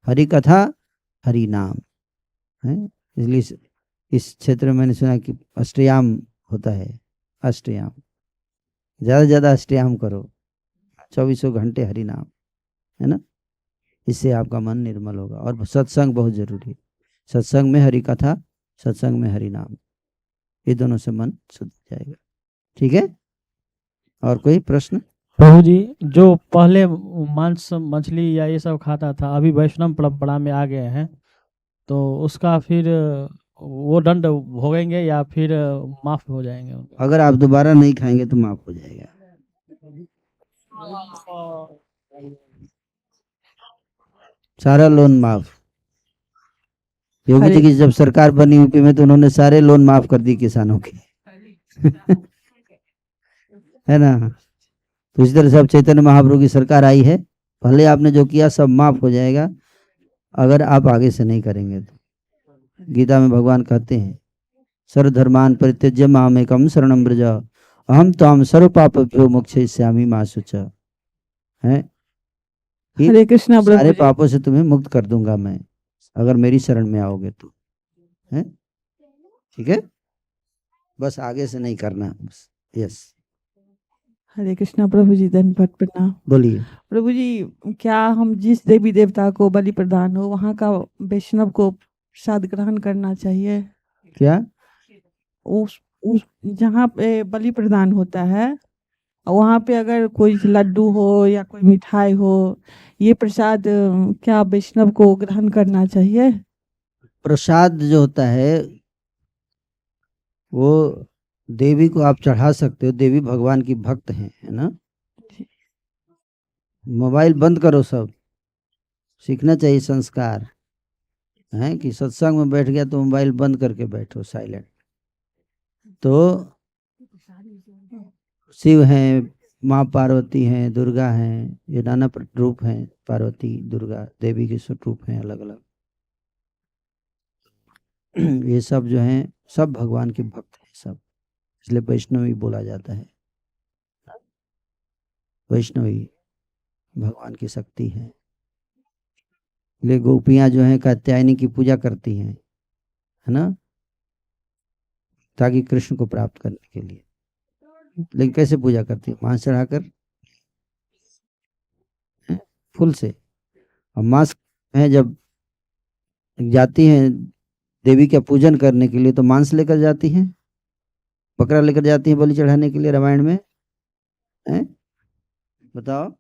हरि कथा हरि नाम है, इसलिए इस क्षेत्र में मैंने सुना कि अष्टयाम होता है, अष्टयाम, ज़्यादा से ज़्यादा अष्टयाम करो, 24 घंटे हरि नाम, है ना, इससे आपका मन निर्मल होगा। और सत्संग बहुत जरूरी है, सत्संग में हरि कथा, सत्संग में हरि नाम, ये दोनों से मन शुद्ध हो जाएगा। ठीक है, और कोई प्रश्न? प्रभु जी, जो पहले मांस मछली या ये सब खाता था, अभी वैष्णव परंपरा में आ गए हैं, तो उसका फिर वो दंड भोगेंगे या फिर माफ हो जाएंगे उनका? अगर आप दोबारा नहीं खाएंगे तो माफ हो जाएगा। सारा लोन माफ। योगी जी की जब सरकार बनी यूपी में तो उन्होंने सारे लोन माफ कर दी किसानों के है ना। तो इसी तरह से अब चैतन्य महाप्रभु की सरकार आई है, पहले आपने जो किया सब माफ हो जाएगा अगर आप आगे से नहीं करेंगे तो। गीता में भगवान कहते हैं, सर्वधर्मान परित्यज्य मामेकम शरणं व्रज अहम त्वां सर्व पापेभ्यो मोक्षयिष्यामि मा शुचः। है कि हरे कृष्णा सारे प्रभु जी। पापों से तुम्हें मुक्त कर दूंगा मैं, अगर मेरी शरण में आओगे तो, है ठीक है, बस आगे से नहीं करना बस। यस, हरे कृष्णा प्रभु जी, धन्यवाद, प्रणाम। बोलिए। प्रभु जी, क्या हम जिस देवी देवता को बलि प्रदान हो वहाँ का वैष्णव को प्रसाद ग्रहण करना चाहिए? क्या? उस जहाँ पे बलि प्रदान होता है वहाँ पे अगर कोई लड्डू हो या कोई मिठाई हो, ये प्रसाद क्या वैष्णव को ग्रहण करना चाहिए? प्रसाद जो होता है वो देवी को आप चढ़ा सकते हो, देवी भगवान की भक्त हैं, है ना। मोबाइल बंद करो, सब सीखना चाहिए संस्कार, है कि सत्संग में बैठ गया तो मोबाइल बंद करके बैठो, साइलेंट। तो शिव हैं, माँ पार्वती हैं, दुर्गा हैं, ये नाना रूप हैं, पार्वती दुर्गा देवी के स्वरूप हैं अलग अलग। ये सब जो हैं सब भगवान के भक्त हैं सब, इसलिए वैष्णवी बोला जाता है। वैष्णवी भगवान की शक्ति है। इसलिए गोपियां जो हैं कात्यायनी की पूजा करती हैं, है ना, ताकि कृष्ण को प्राप्त करने के लिए। लेकिन कैसे पूजा करती है? मांस चढ़ाकर, फूल से। और मांस है जब जाती हैं देवी का पूजन करने के लिए तो मांस लेकर जाती हैं, बकरा लेकर जाती हैं बलि चढ़ाने के लिए, रामायण में है। बताओ,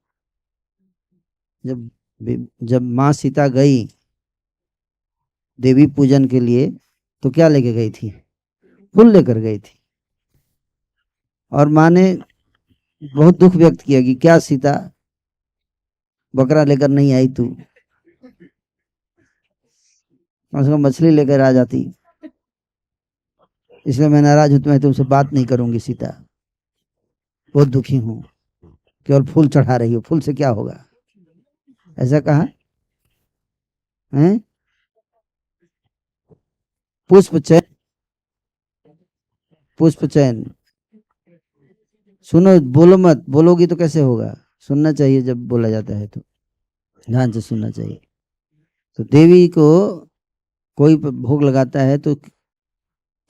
जब माँ सीता गई देवी पूजन के लिए तो क्या लेके गई थी? फूल लेकर गई थी। और माँ ने बहुत दुख व्यक्त किया कि क्या सीता बकरा लेकर नहीं आई, तू कम से कम मछली लेकर आ जाती, इसलिए मैं नाराज हूं, मैं तुमसे बात नहीं करूंगी सीता, बहुत दुखी हूं, केवल फूल चढ़ा रही हो, फूल से क्या होगा, ऐसा कहा है। पुष्प चैन, पुष्प चैन, सुनो, बोलो मत, बोलोगी तो कैसे होगा, सुनना चाहिए, जब बोला जाता है तो ध्यान से सुनना चाहिए। तो देवी को कोई भोग लगाता है तो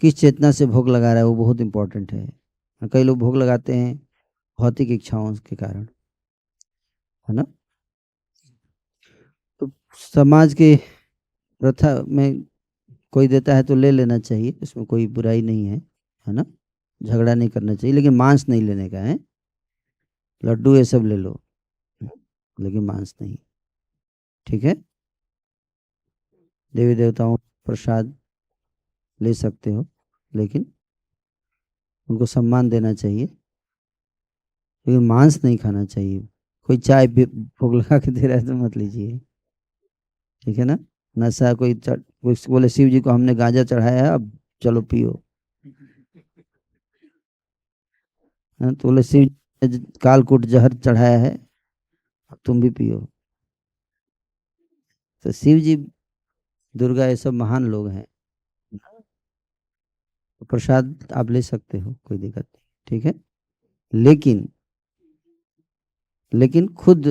किस चेतना से भोग लगा रहा है वो बहुत इंपॉर्टेंट है। कई लोग भोग लगाते हैं भौतिक इच्छाओं के कारण, है ना। तो समाज के प्रथा में कोई देता है तो ले लेना चाहिए, इसमें कोई बुराई नहीं है, है ना, झगड़ा नहीं करना चाहिए, लेकिन मांस नहीं लेने का है। लड्डू ये सब ले लो लेकिन मांस नहीं, ठीक है। देवी देवताओं प्रसाद ले सकते हो लेकिन उनको सम्मान देना चाहिए, लेकिन मांस नहीं खाना चाहिए। कोई चाय भोग लगा के दे रहा है तो मत लीजिए, ठीक है ना। नशा कोई बोले शिव जी को हमने गांजा चढ़ाया है, अब चलो पियो, तो बोले शिव जी ने कालकूट जहर चढ़ाया है, अब तुम भी पियो। तो शिव जी, दुर्गा, ये सब महान लोग हैं, तो प्रसाद आप ले सकते हो, कोई दिक्कत नहीं, ठीक है। लेकिन खुद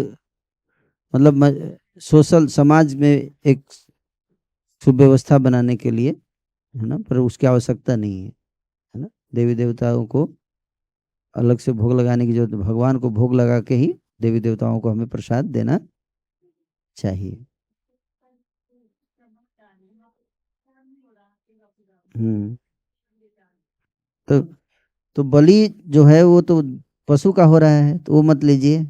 मतलब सोशल समाज में एक सुव्यवस्था बनाने के लिए है ना, पर उसकी आवश्यकता नहीं है ना। देवी देवताओं को अलग से भोग लगाने की जरूरत, भगवान को भोग लगा के ही देवी देवताओं को हमें प्रसाद देना चाहिए। तो तो बलि जो है वो तो पशु का हो रहा है, तो वो मत लीजिए, है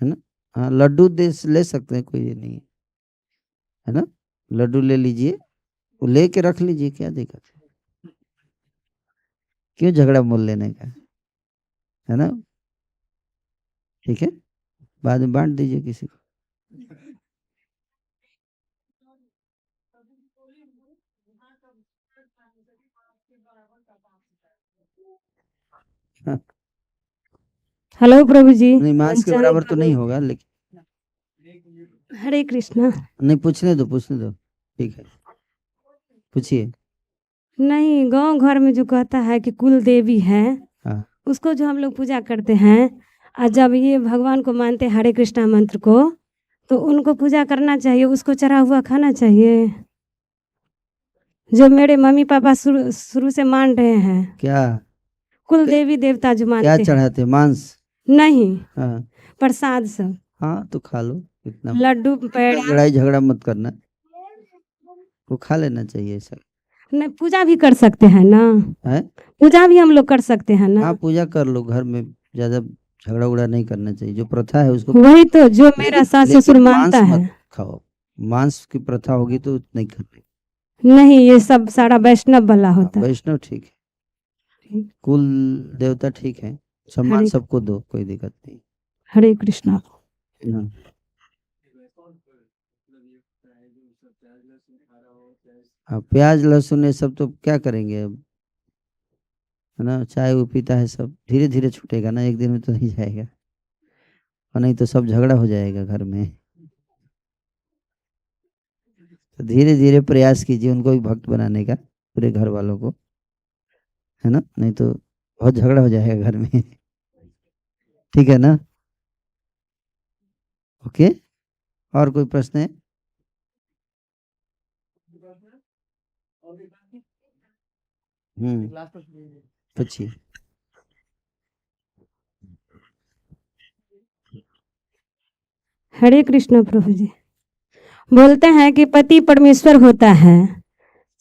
ना। हाँ, लड्डू ले सकते हैं, कोई ये नहीं है ना। लड्डू ले लीजिए, वो लेके रख लीजिए, क्या दिक्कत है, क्यों झगड़ा मोल लेने का, है ना। ठीक है, बाद में बांट दीजिए किसी को। हाँ, हेलो प्रभु जी। नहीं मांस के बराबर तो नहीं होगा, लेकिन हरे कृष्णा। नहीं, पूछने दो, ठीक है, पूछिए। नहीं, गांव घर में जो कहता है कि कुल देवी है, हाँ, उसको जो हम लोग पूजा करते हैं, और जब ये भगवान को मानते हैं हरे कृष्णा मंत्र को, तो उनको पूजा करना चाहिए, उसको चढ़ा हुआ खाना चाहिए। जो मेरे मम्मी पापा शुरू से मान रहे हैं, क्या कुल देवी देवता जो क्या मानते हैं। चढ़ाते हैं? मांस? नहीं, हाँ प्रसाद सब, हाँ, तो खा लो, इतना लड्डू पेड़ा। लड़ाई झगड़ा मत करना, वो खा लेना चाहिए ऐसा नहीं, पूजा भी कर सकते हैं ना, है। पूजा भी हम लोग कर सकते हैं ना। हाँ, पूजा कर लो, घर में ज्यादा झगड़ा उगड़ा नहीं करना चाहिए, जो प्रथा है उसको। वही तो जो मेरा सास लेकिन ससुर मांस मानता मत है। खाओ, मांस की प्रथा होगी तो नहीं करनी। नहीं, ये सब सारा वैष्णव वाला होता है। वैष्णव ठीक है, ठीक। कुल देवता ठीक है, सम्मान हरे- सबको दो, कोई दिक्कत नहीं। हरे कृष्णा। हाँ। प्याज लहसुन ये सब तो क्या करेंगे अब, है ना। चाय वो पीता है सब, धीरे धीरे छूटेगा ना, एक दिन में तो नहीं जाएगा, और नहीं तो सब झगड़ा हो जाएगा घर में। तो धीरे धीरे प्रयास कीजिए उनको भी भक्त बनाने का, पूरे घर वालों को, है ना, नहीं तो बहुत झगड़ा हो जाएगा घर में। ठीक है ना, ओके। और कोई प्रश्न है? पूछिए। हरे कृष्ण प्रभु जी। बोलते हैं कि पति परमेश्वर होता है,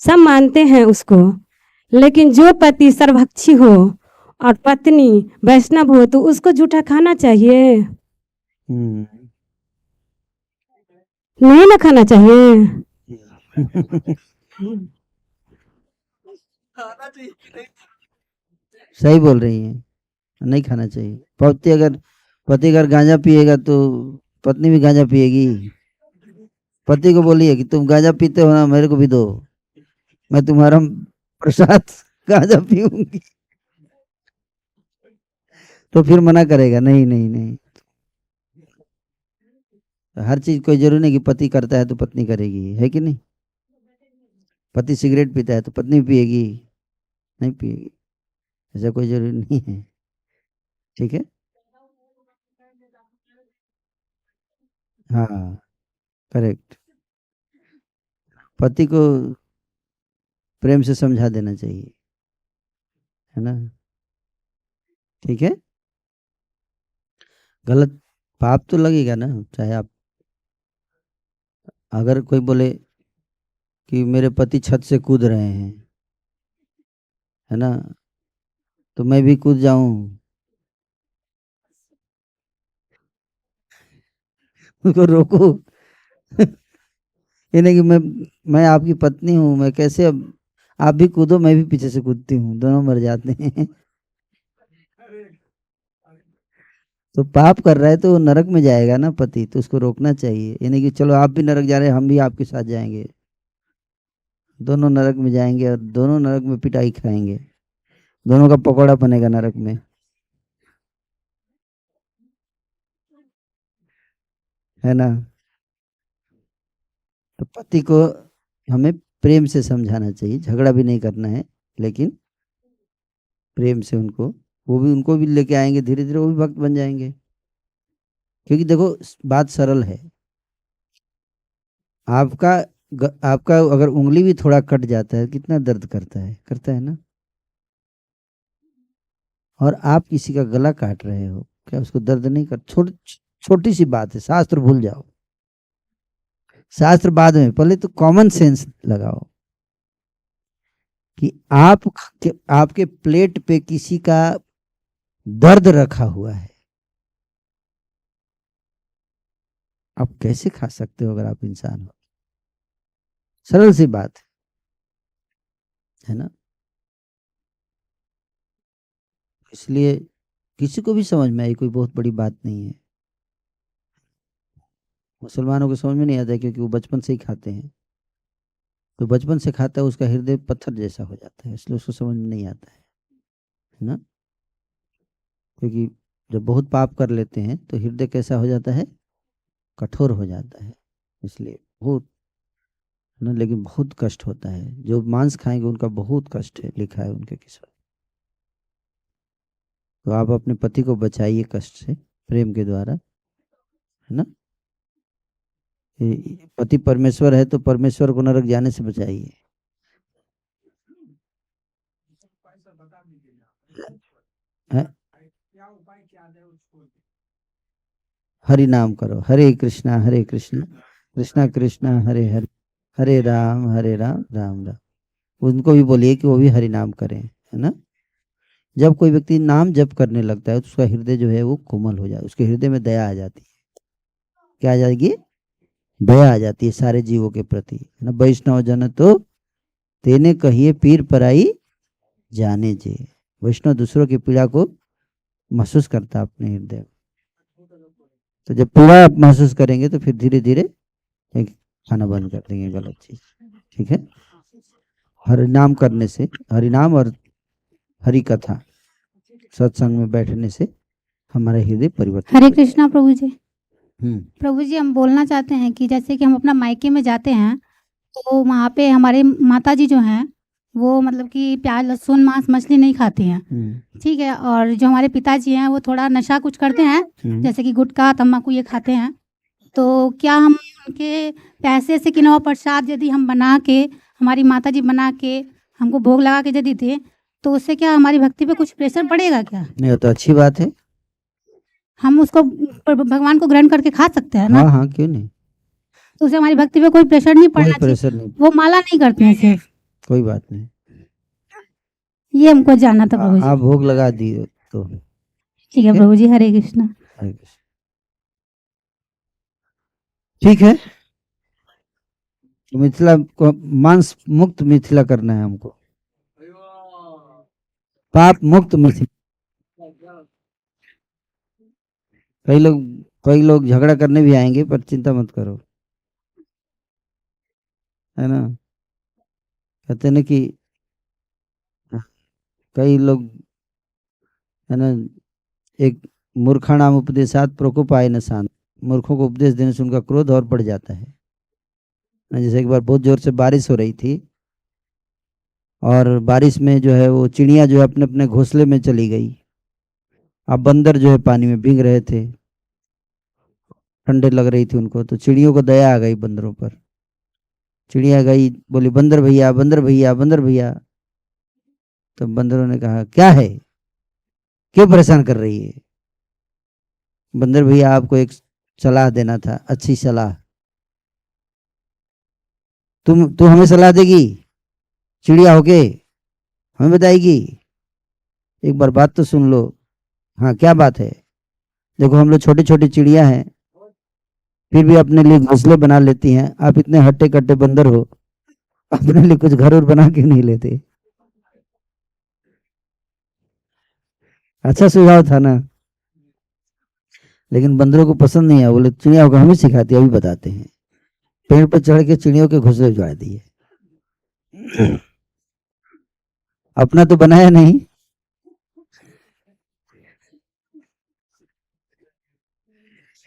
सब मानते हैं उसको, लेकिन जो पति सर्वभक्षी हो और पत्नी वैष्णव हो तो उसको जूठा खाना चाहिए, नहीं ना खाना चाहिए। सही बोल रही हैं, नहीं खाना चाहिए। पति अगर गांजा पिएगा तो पत्नी भी गांजा पिएगी। पति को बोलिए कि तुम गांजा पीते हो ना, मेरे को भी दो, मैं तुम्हारा प्रसाद गांजा पीऊंगी। तो फिर मना करेगा, नहीं नहीं नहीं। हर चीज कोई जरूरी नहीं कि पति करता है तो पत्नी करेगी, है कि नहीं। पति सिगरेट पीता है तो पत्नी पिएगी, नहीं पिएगी, ऐसा कोई जरूरी नहीं है। ठीक है, हाँ, करेक्ट। पति को प्रेम से समझा देना चाहिए, है ना। ठीक है, गलत पाप तो लगेगा ना, चाहे आप, अगर कोई बोले कि मेरे पति छत से कूद रहे हैं, है ना, तो मैं भी कूद जाऊं, उसको रोको। ये नहीं कि मैं आपकी पत्नी हूं, मैं कैसे, अब आप भी कूदो मैं भी पीछे से कूदती हूँ, दोनों मर जाते हैं। तो पाप कर रहा है तो वो नरक में जाएगा ना पति, तो उसको रोकना चाहिए। यानी कि चलो आप भी नरक जा रहे हैं, हम भी आपके साथ जाएंगे, दोनों नरक में जाएंगे और दोनों नरक में पिटाई खाएंगे, दोनों का पकौड़ा बनेगा नरक में, है ना। तो पति को हमें प्रेम से समझाना चाहिए, झगड़ा भी नहीं करना है, लेकिन प्रेम से उनको भी लेके आएंगे, धीरे धीरे वो भी भक्त बन जाएंगे। क्योंकि देखो बात सरल है, आपका आपका अगर उंगली भी थोड़ा कट जाता है कितना दर्द करता है ना। और आप किसी का गला काट रहे हो, क्या उसको दर्द नहीं कर? छोटी सी बात है, शास्त्र भूल जाओ, शास्त्र बाद में, पहले तो कॉमन सेंस लगाओ कि आपके प्लेट पे किसी का दर्द रखा हुआ है, आप कैसे खा सकते हो अगर आप इंसान हो? सरल सी बात है ना। इसलिए किसी को भी समझ में आई कोई बहुत बड़ी बात नहीं है। मुसलमानों को समझ में नहीं आता है क्योंकि वो बचपन से ही खाते हैं, तो बचपन से खाता है उसका हृदय पत्थर जैसा हो जाता है, इसलिए उसको समझ में नहीं आता है ना। क्योंकि जब बहुत पाप कर लेते हैं तो हृदय कैसा हो जाता है? कठोर हो जाता है, इसलिए बहुत ना, लेकिन बहुत कष्ट होता है। जो मांस खाएंगे उनका बहुत कष्ट है, लिखा है उनके किस्मत। तो आप अपने पति को बचाइए कष्ट से प्रेम के द्वारा, है ना। पति परमेश्वर है तो परमेश्वर को नरक जाने से बचाइए। हरि नाम करो, हरे कृष्णा कृष्णा कृष्णा हरे हरे, हरे राम राम राम। उनको भी बोलिए कि वो भी हरि नाम करें, है ना। जब कोई व्यक्ति नाम जप करने लगता है तो उसका हृदय जो है वो कोमल हो जाए, उसके हृदय में दया आ जाती है। क्या आ जाएगी? दया आ जाती है सारे जीवों के प्रति, है ना। वैष्णव जन तो तेने कहिए पीर पराई जाने जे। वैष्णव दूसरों की पीड़ा को महसूस करता अपने हृदय में। तो जब पीड़ा आप महसूस करेंगे तो फिर धीरे धीरे खाना बंद कर देंगे गलत चीज, ठीक है। हरि नाम करने से, हरि नाम और हरि कथा सत्संग में बैठने से हमारा हृदय परिवर्तन। हरे कृष्णा प्रभु जी। प्रभु जी, हम बोलना चाहते हैं कि जैसे कि हम अपना मायके में जाते हैं तो वहाँ पे हमारे माता जी जो हैं वो मतलब कि प्याज लहसुन मांस मछली नहीं खाती हैं, ठीक है। और जो हमारे पिताजी हैं वो थोड़ा नशा कुछ करते हैं, जैसे कि गुटखा तम्बाकू ये खाते हैं। तो क्या हम उनके पैसे से किना हुआ प्रसाद यदि हम बना के, हमारी माता जी बना के हमको भोग लगा के यदि दें तो उससे क्या हमारी भक्ति पे कुछ प्रेशर पड़ेगा क्या? नहीं, तो अच्छी बात है, हम उसको भगवान को ग्रहण करके खा सकते हैं ना? हाँ हाँ, क्यों नहीं। तो उससे हमारी भक्ति पे कोई प्रेशर नहीं पड़ना चाहिए। प्रेशर नहीं, वो माला नहीं करते हैं सिर्फ, कोई बात नहीं। ये हमको जानना था प्रभु जी। आप भोग लगा दिए तो ठीक है प्रभु जी, हरे कृष्णा। हरे कृष्ण, ठीक है। मिथिला को मांस मुक्त मिथिला करना है हमको, पाप मुक्त मिथिला। कई लोग झगड़ा करने भी आएंगे, पर चिंता मत करो, है ना। कहते ना कि कई लोग, है ना, एक मूर्खाणाम उपदेशात प्रकोपाय न शांत। मूर्खों को उपदेश देने से उनका क्रोध और बढ़ जाता है। जैसे एक बार बहुत जोर से बारिश हो रही थी और बारिश में जो है वो चिड़िया जो है अपने अपने घोंसले में चली गई। अब बंदर जो है पानी में भीग रहे थे, ठंडे लग रही थी उनको, तो चिड़ियों को दया आ गई बंदरों पर। चिड़िया गई, बोली बंदर भैया बंदर भैया बंदर भैया। तो बंदरों ने कहा क्या है, क्यों परेशान कर रही है? बंदर भैया आपको एक सलाह देना था, अच्छी सलाह। तुम हमें सलाह देगी, चिड़िया होके हमें बताएगी? एक बार बात तो सुन लो। हाँ, क्या बात है? देखो हम लोग छोटे छोटे चिड़िया हैं, फिर भी अपने लिए घोंसले बना लेती हैं। आप इतने हट्टे कट्टे बंदर हो, अपने लिए कुछ घर और बना के नहीं लेते। अच्छा सुझाव था ना, लेकिन बंदरों को पसंद नहीं आया। बोले चिड़िया को हमें सिखाती है, अभी बताते हैं। पेड़ पर चढ़ के चिड़ियों के घोंसले उजाड़ दिए। अपना तो बनाया नहीं।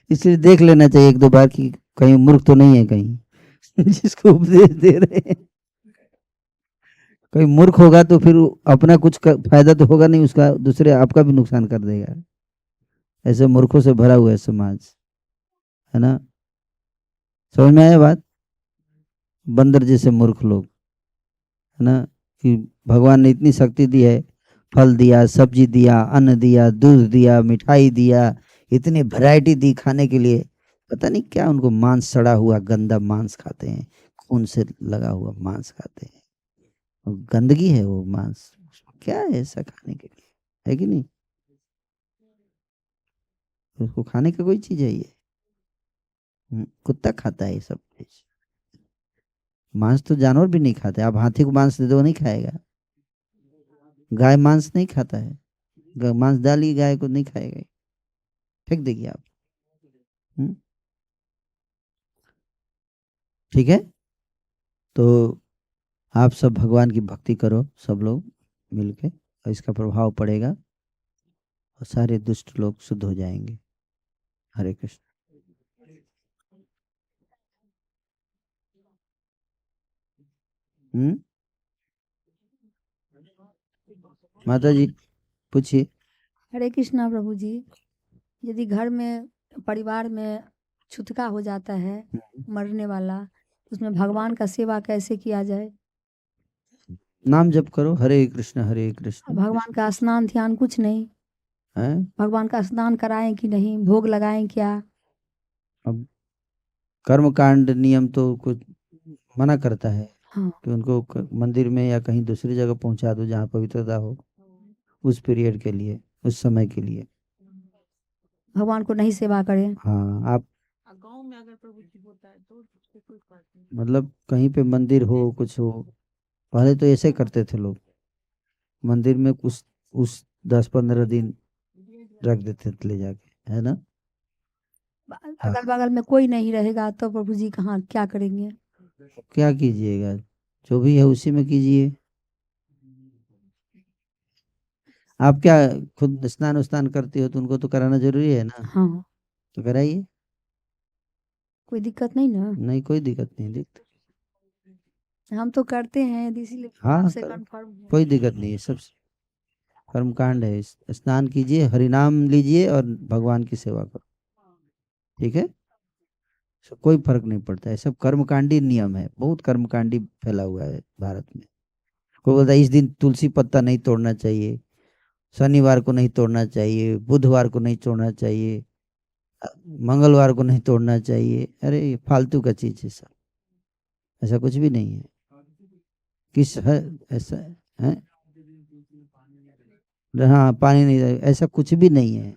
इसलिए देख लेना चाहिए एक दो बार कि कहीं मूर्ख तो नहीं है कहीं जिसको उपदेश दे रहे हैं। कहीं मूर्ख होगा तो फिर अपना कुछ फायदा तो होगा नहीं, उसका दूसरे आपका भी नुकसान कर देगा। ऐसे मूर्खों से भरा हुआ है समाज, है ना। समझ में आया बात? बंदर जैसे मूर्ख लोग, है ना, कि भगवान ने इतनी शक्ति दी है, फल दिया, सब्जी दिया, अन्न दिया, दूध दिया, मिठाई दिया, इतनी वैरायटी दी खाने के लिए, पता नहीं क्या उनको मांस, सड़ा हुआ गंदा मांस खाते हैं, खून से लगा हुआ मांस खाते हैं, और गंदगी है वो मांस, उसमें क्या है ऐसा खाने के लिए, है कि नहीं? उसको खाने का कोई चीज है ये? कुत्ता खाता है ये सब चीज। मांस तो जानवर भी नहीं खाते। आप हाथी को मांस दे दो नहीं खाएगा, गाय मांस नहीं खाता है, मांस डालिए गाय को नहीं खाएगा, फेंक देगी आप। ठीक है, तो आप सब भगवान की भक्ति करो, सब लोग मिलके, और इसका प्रभाव पड़ेगा और सारे दुष्ट लोग शुद्ध हो जाएंगे। हरे कृष्ण। माता जी पूछिए। हरे कृष्णा प्रभु जी। यदि घर में, परिवार में छूतका हो जाता है, मरने वाला, उसमें भगवान का सेवा कैसे किया जाए? नाम जप करो, हरे कृष्ण हरे कृष्ण। भगवान का स्नान ध्यान कुछ नहीं है, भगवान का स्नान कराएं कि नहीं, भोग लगाएं क्या? अब कर्म कांड नियम तो कुछ मना करता है हाँ। कि उनको मंदिर में या कहीं दूसरी जगह पहुंचा दो जहाँ पवित्रता हो, उस पीरियड के लिए, उस समय के लिए। भगवान को नहीं सेवा करें। हाँ, आप गांव में अगर प्रभु जी होता है तो उससे कोई फर्क नहीं। मतलब कहीं पे मंदिर हो, कुछ हो, पहले तो ऐसे करते थे लोग, मंदिर में कुछ उस 10-15 दिन रख देते थे ले जाके, है ना। अगल बगल में कोई नहीं रहेगा तो प्रभु जी कहाँ क्या करेंगे? क्या कीजिएगा, जो भी है उसी में कीजिए। आप क्या खुद स्नान उस्नान करती हो तो उनको तो कराना जरूरी है ना, हाँ। तो कराइए, कोई दिक्कत नहीं ना? नहीं कोई दिक्कत नहीं, दिक्कत हम तो करते हैं इसीलिए हाँ, आपसे कंफर्म है। कोई दिक्कत नहीं है, सब कर्मकांड है। स्नान कीजिए, हरिनाम लीजिए और भगवान की सेवा करो, ठीक है, कोई फर्क नहीं पड़ता है, सब कर्मकांडी नियम है, बहुत कर्मकांडी फैला हुआ है भारत में। कोई बोलता है इस दिन तुलसी पत्ता नहीं तोड़ना चाहिए, शनिवार को नहीं तोड़ना चाहिए, बुधवार को नहीं तोड़ना चाहिए, मंगलवार को नहीं तोड़ना चाहिए। अरे ये फालतू का चीज है सब, ऐसा कुछ भी नहीं है। किस है ऐसा है? हाँ, पानी नहीं, ऐसा कुछ भी नहीं है,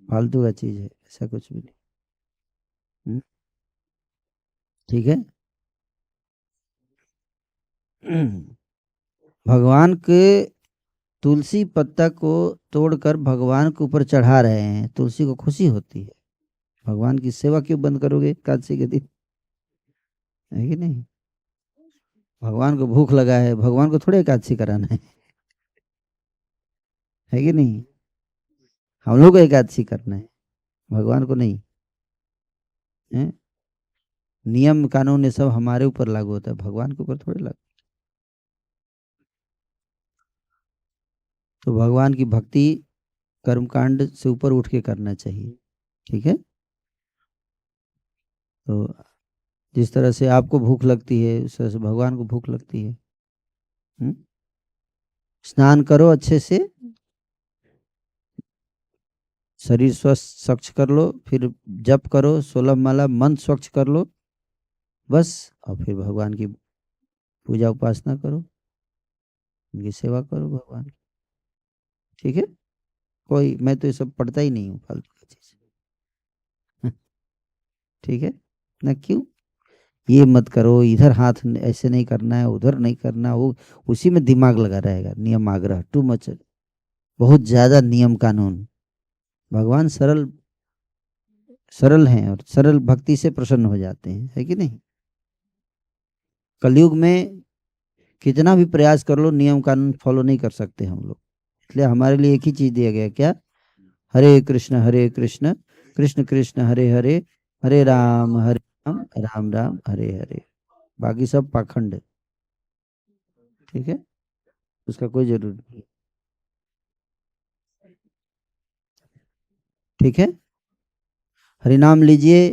फालतू का चीज है, ऐसा कुछ भी नहीं। ठीक है, भगवान के तुलसी पत्ता को तोड़कर भगवान के ऊपर चढ़ा रहे हैं, तुलसी को खुशी होती है, भगवान की सेवा क्यों बंद करोगे एकादशी के दिन, है कि नहीं? भगवान को भूख लगा है, भगवान को थोड़े एकादशी कराना है कि नहीं? हम लोग को एकादशी करना है, भगवान को नहीं है। नियम कानून ये सब हमारे ऊपर लागू होता है, भगवान के ऊपर थोड़े लागू। तो भगवान की भक्ति कर्मकांड से ऊपर उठ के करना चाहिए, ठीक है। तो जिस तरह से आपको भूख लगती है उस तरह से भगवान को भूख लगती है। स्नान करो अच्छे से, शरीर स्वस्थ स्वच्छ कर लो, फिर जप करो 16 माला, मन स्वच्छ कर लो बस, और फिर भगवान की पूजा उपासना करो, उनकी सेवा करो भगवान की, ठीक है। कोई, मैं तो ये सब पढ़ता ही नहीं हूँ फालतू की चीज, ठीक है ना। क्यों ये मत करो, इधर हाथ ऐसे नहीं करना है, उधर नहीं करना, वो उसी में दिमाग लगा रहेगा, नियम आग्रह, टू मच, बहुत ज्यादा नियम कानून। भगवान सरल सरल हैं और सरल भक्ति से प्रसन्न हो जाते हैं, है कि नहीं। कलयुग में कितना भी प्रयास कर लो, नियम कानून फॉलो नहीं कर सकते हम लोग, इसलिए हमारे लिए एक ही चीज दिया गया, क्या? हरे कृष्ण कृष्ण कृष्ण हरे हरे, हरे राम राम राम हरे हरे। बाकी सब पाखंड है, ठीक है, उसका कोई जरूरत नहीं, ठीक है। हरिनाम लीजिए,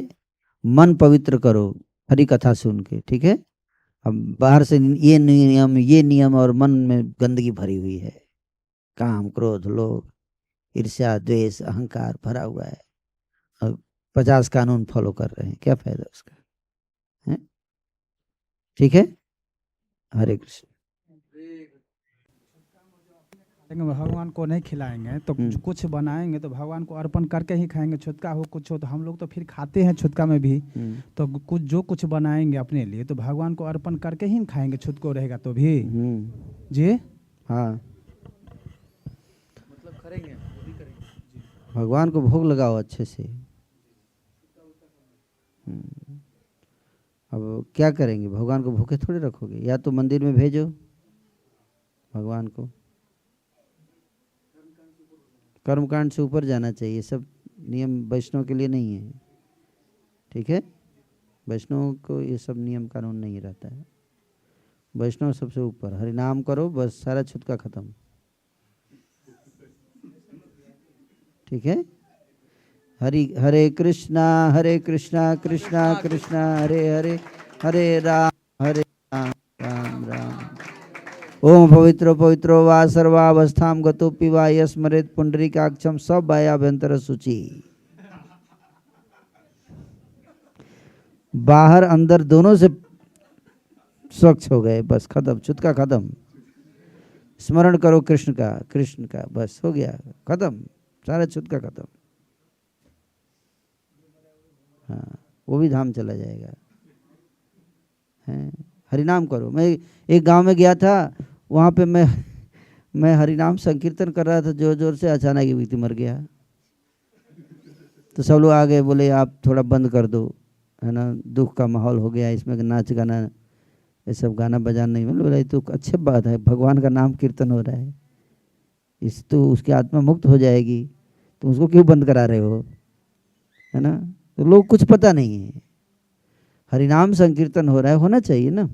मन पवित्र करो हरि कथा सुन के, ठीक है। अब बाहर से ये नियम और मन में गंदगी भरी हुई है, काम क्रोध लोभ ईर्ष्या द्वेष अहंकार भरा हुआ है, और 50 कानून फॉलो कर रहे हैं, क्या फायदा उसका है? ठीक है, हरे कृष्ण। भगवान को नहीं खिलाएंगे तो कुछ बनाएंगे तो भगवान को अर्पण करके ही खाएंगे, छुतका हो कुछ हो तो हम लोग तो फिर खाते हैं छुतका में भी, तो कुछ बनाएंगे अपने लिए तो भगवान को अर्पण करके ही खाएंगे, छुतको रहेगा तो भी जी। हाँ, मतलब करेंगे, भगवान को भोग लगाओ अच्छे से। अब क्या करेंगे, भगवान को भूखे थोड़े रखोगे, या तो मंदिर में भेजो भगवान को, कर्मकांड से ऊपर जाना चाहिए, सब नियम वैष्णव के लिए नहीं है, ठीक है। वैष्णव को ये सब नियम कानून नहीं रहता है, वैष्णव सबसे ऊपर, हरि नाम करो बस, सारा छुतका खत्म, ठीक है। हरे कृष्णा कृष्णा कृष्णा हरे हरे, हरे राम राम राम। ओम पवित्रो पवित्रो वा सर्वावस्थाम गतोपि वा यस्मरेत पुंडरीकाक्षम सब बाह्याभ्यंतर सूचि। बाहर अंदर दोनों से स्वच्छ हो गए, बस खत्म, छुतका खत्म। स्मरण करो कृष्ण का, बस हो गया, खत्म, सारा छुतका खत्म। हाँ, वो भी धाम चला जाएगा, हैं। हरिनाम करो। मैं एक गांव में गया था, वहाँ पे मैं हरिनाम संकीर्तन कर रहा था जोर जोर से, अचानक एक व्यक्ति मर गया। तो सब लोग आ गए, बोले आप थोड़ा बंद कर दो, है ना, दुख का माहौल हो गया, इसमें नाच गाना ये सब गाना बजाना नहीं। मतलब बोला तो अच्छी बात है, भगवान का नाम कीर्तन हो रहा है, इस तो उसकी आत्मा मुक्त हो जाएगी, तो उसको क्यों बंद करा रहे हो, है ना। तो लोग कुछ पता नहीं है, हरिनाम संकीर्तन हो रहा है, होना चाहिए ना।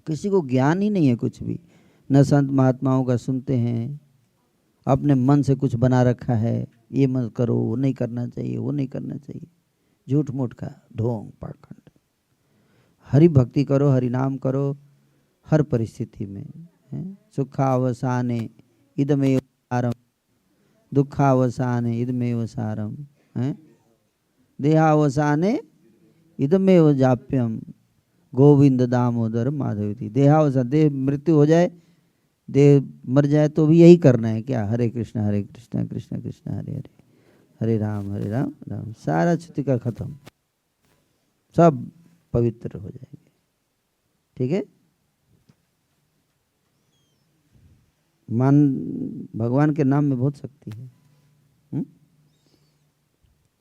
किसी को ज्ञान ही नहीं है कुछ भी, न संत महात्माओं का सुनते हैं, अपने मन से कुछ बना रखा है, ये मत करो, वो नहीं करना चाहिए, वो नहीं करना चाहिए, झूठ मूठ का ढोंग पाखंड। हरि भक्ति करो, हरि नाम करो हर परिस्थिति में। सुखावसाने इदमेव सारम, दुखावसाने इदमेव सारम, देहावसाने इदमेव जाप्यम, गोविंद दामोदर माधवी। देहावसान, देह मृत्यु हो जाए, देह मर जाए तो भी यही करना है क्या, हरे कृष्णा कृष्णा कृष्णा हरे हरे, हरे राम राम, सारा छुतिका खत्म, सब पवित्र हो जाएंगे, ठीक है। भगवान के नाम में बहुत शक्ति है।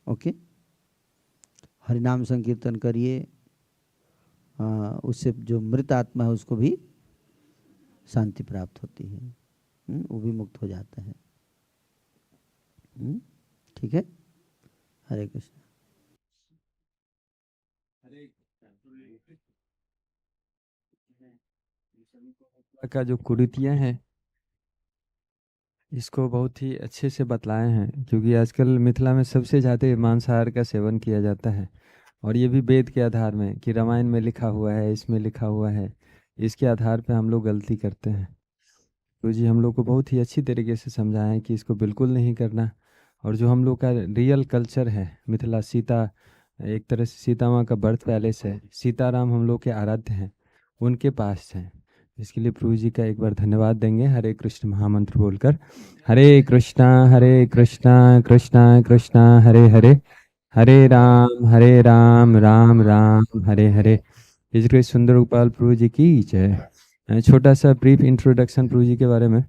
ओके, हरिनाम संकीर्तन करिए, उससे जो मृत आत्मा है उसको भी शांति प्राप्त होती है, वो भी मुक्त हो जाता है, ठीक है। हरे कृष्ण। का जो कुरीतियाँ हैं इसको बहुत ही अच्छे से बतलाए हैं, क्योंकि आजकल मिथिला में सबसे ज़्यादा मांसाहार का सेवन किया जाता है, और ये भी वेद के आधार में कि रामायण में लिखा हुआ है, इसमें लिखा हुआ है, इसके आधार पे हम लोग गलती करते हैं। तो जी हम लोग को बहुत ही अच्छी तरीके से समझाया है कि इसको बिल्कुल नहीं करना। और जो हम लोग का रियल कल्चर है मिथिला, सीता एक तरह से सीता माँ का बर्थ पैलेस है, सीताराम हम लोग के आराध्य हैं, उनके पास हैं। इसके लिए प्रभु जी का एक बार धन्यवाद देंगे हरे कृष्ण महामंत्र बोलकर। हरे कृष्णा कृष्णा कृष्णा हरे हरे, हरे राम राम राम हरे हरे। इस सुंदर गोपाल प्रभु जी की जय। छोटा सा ब्रीफ इंट्रोडक्शन प्रभु जी के बारे में।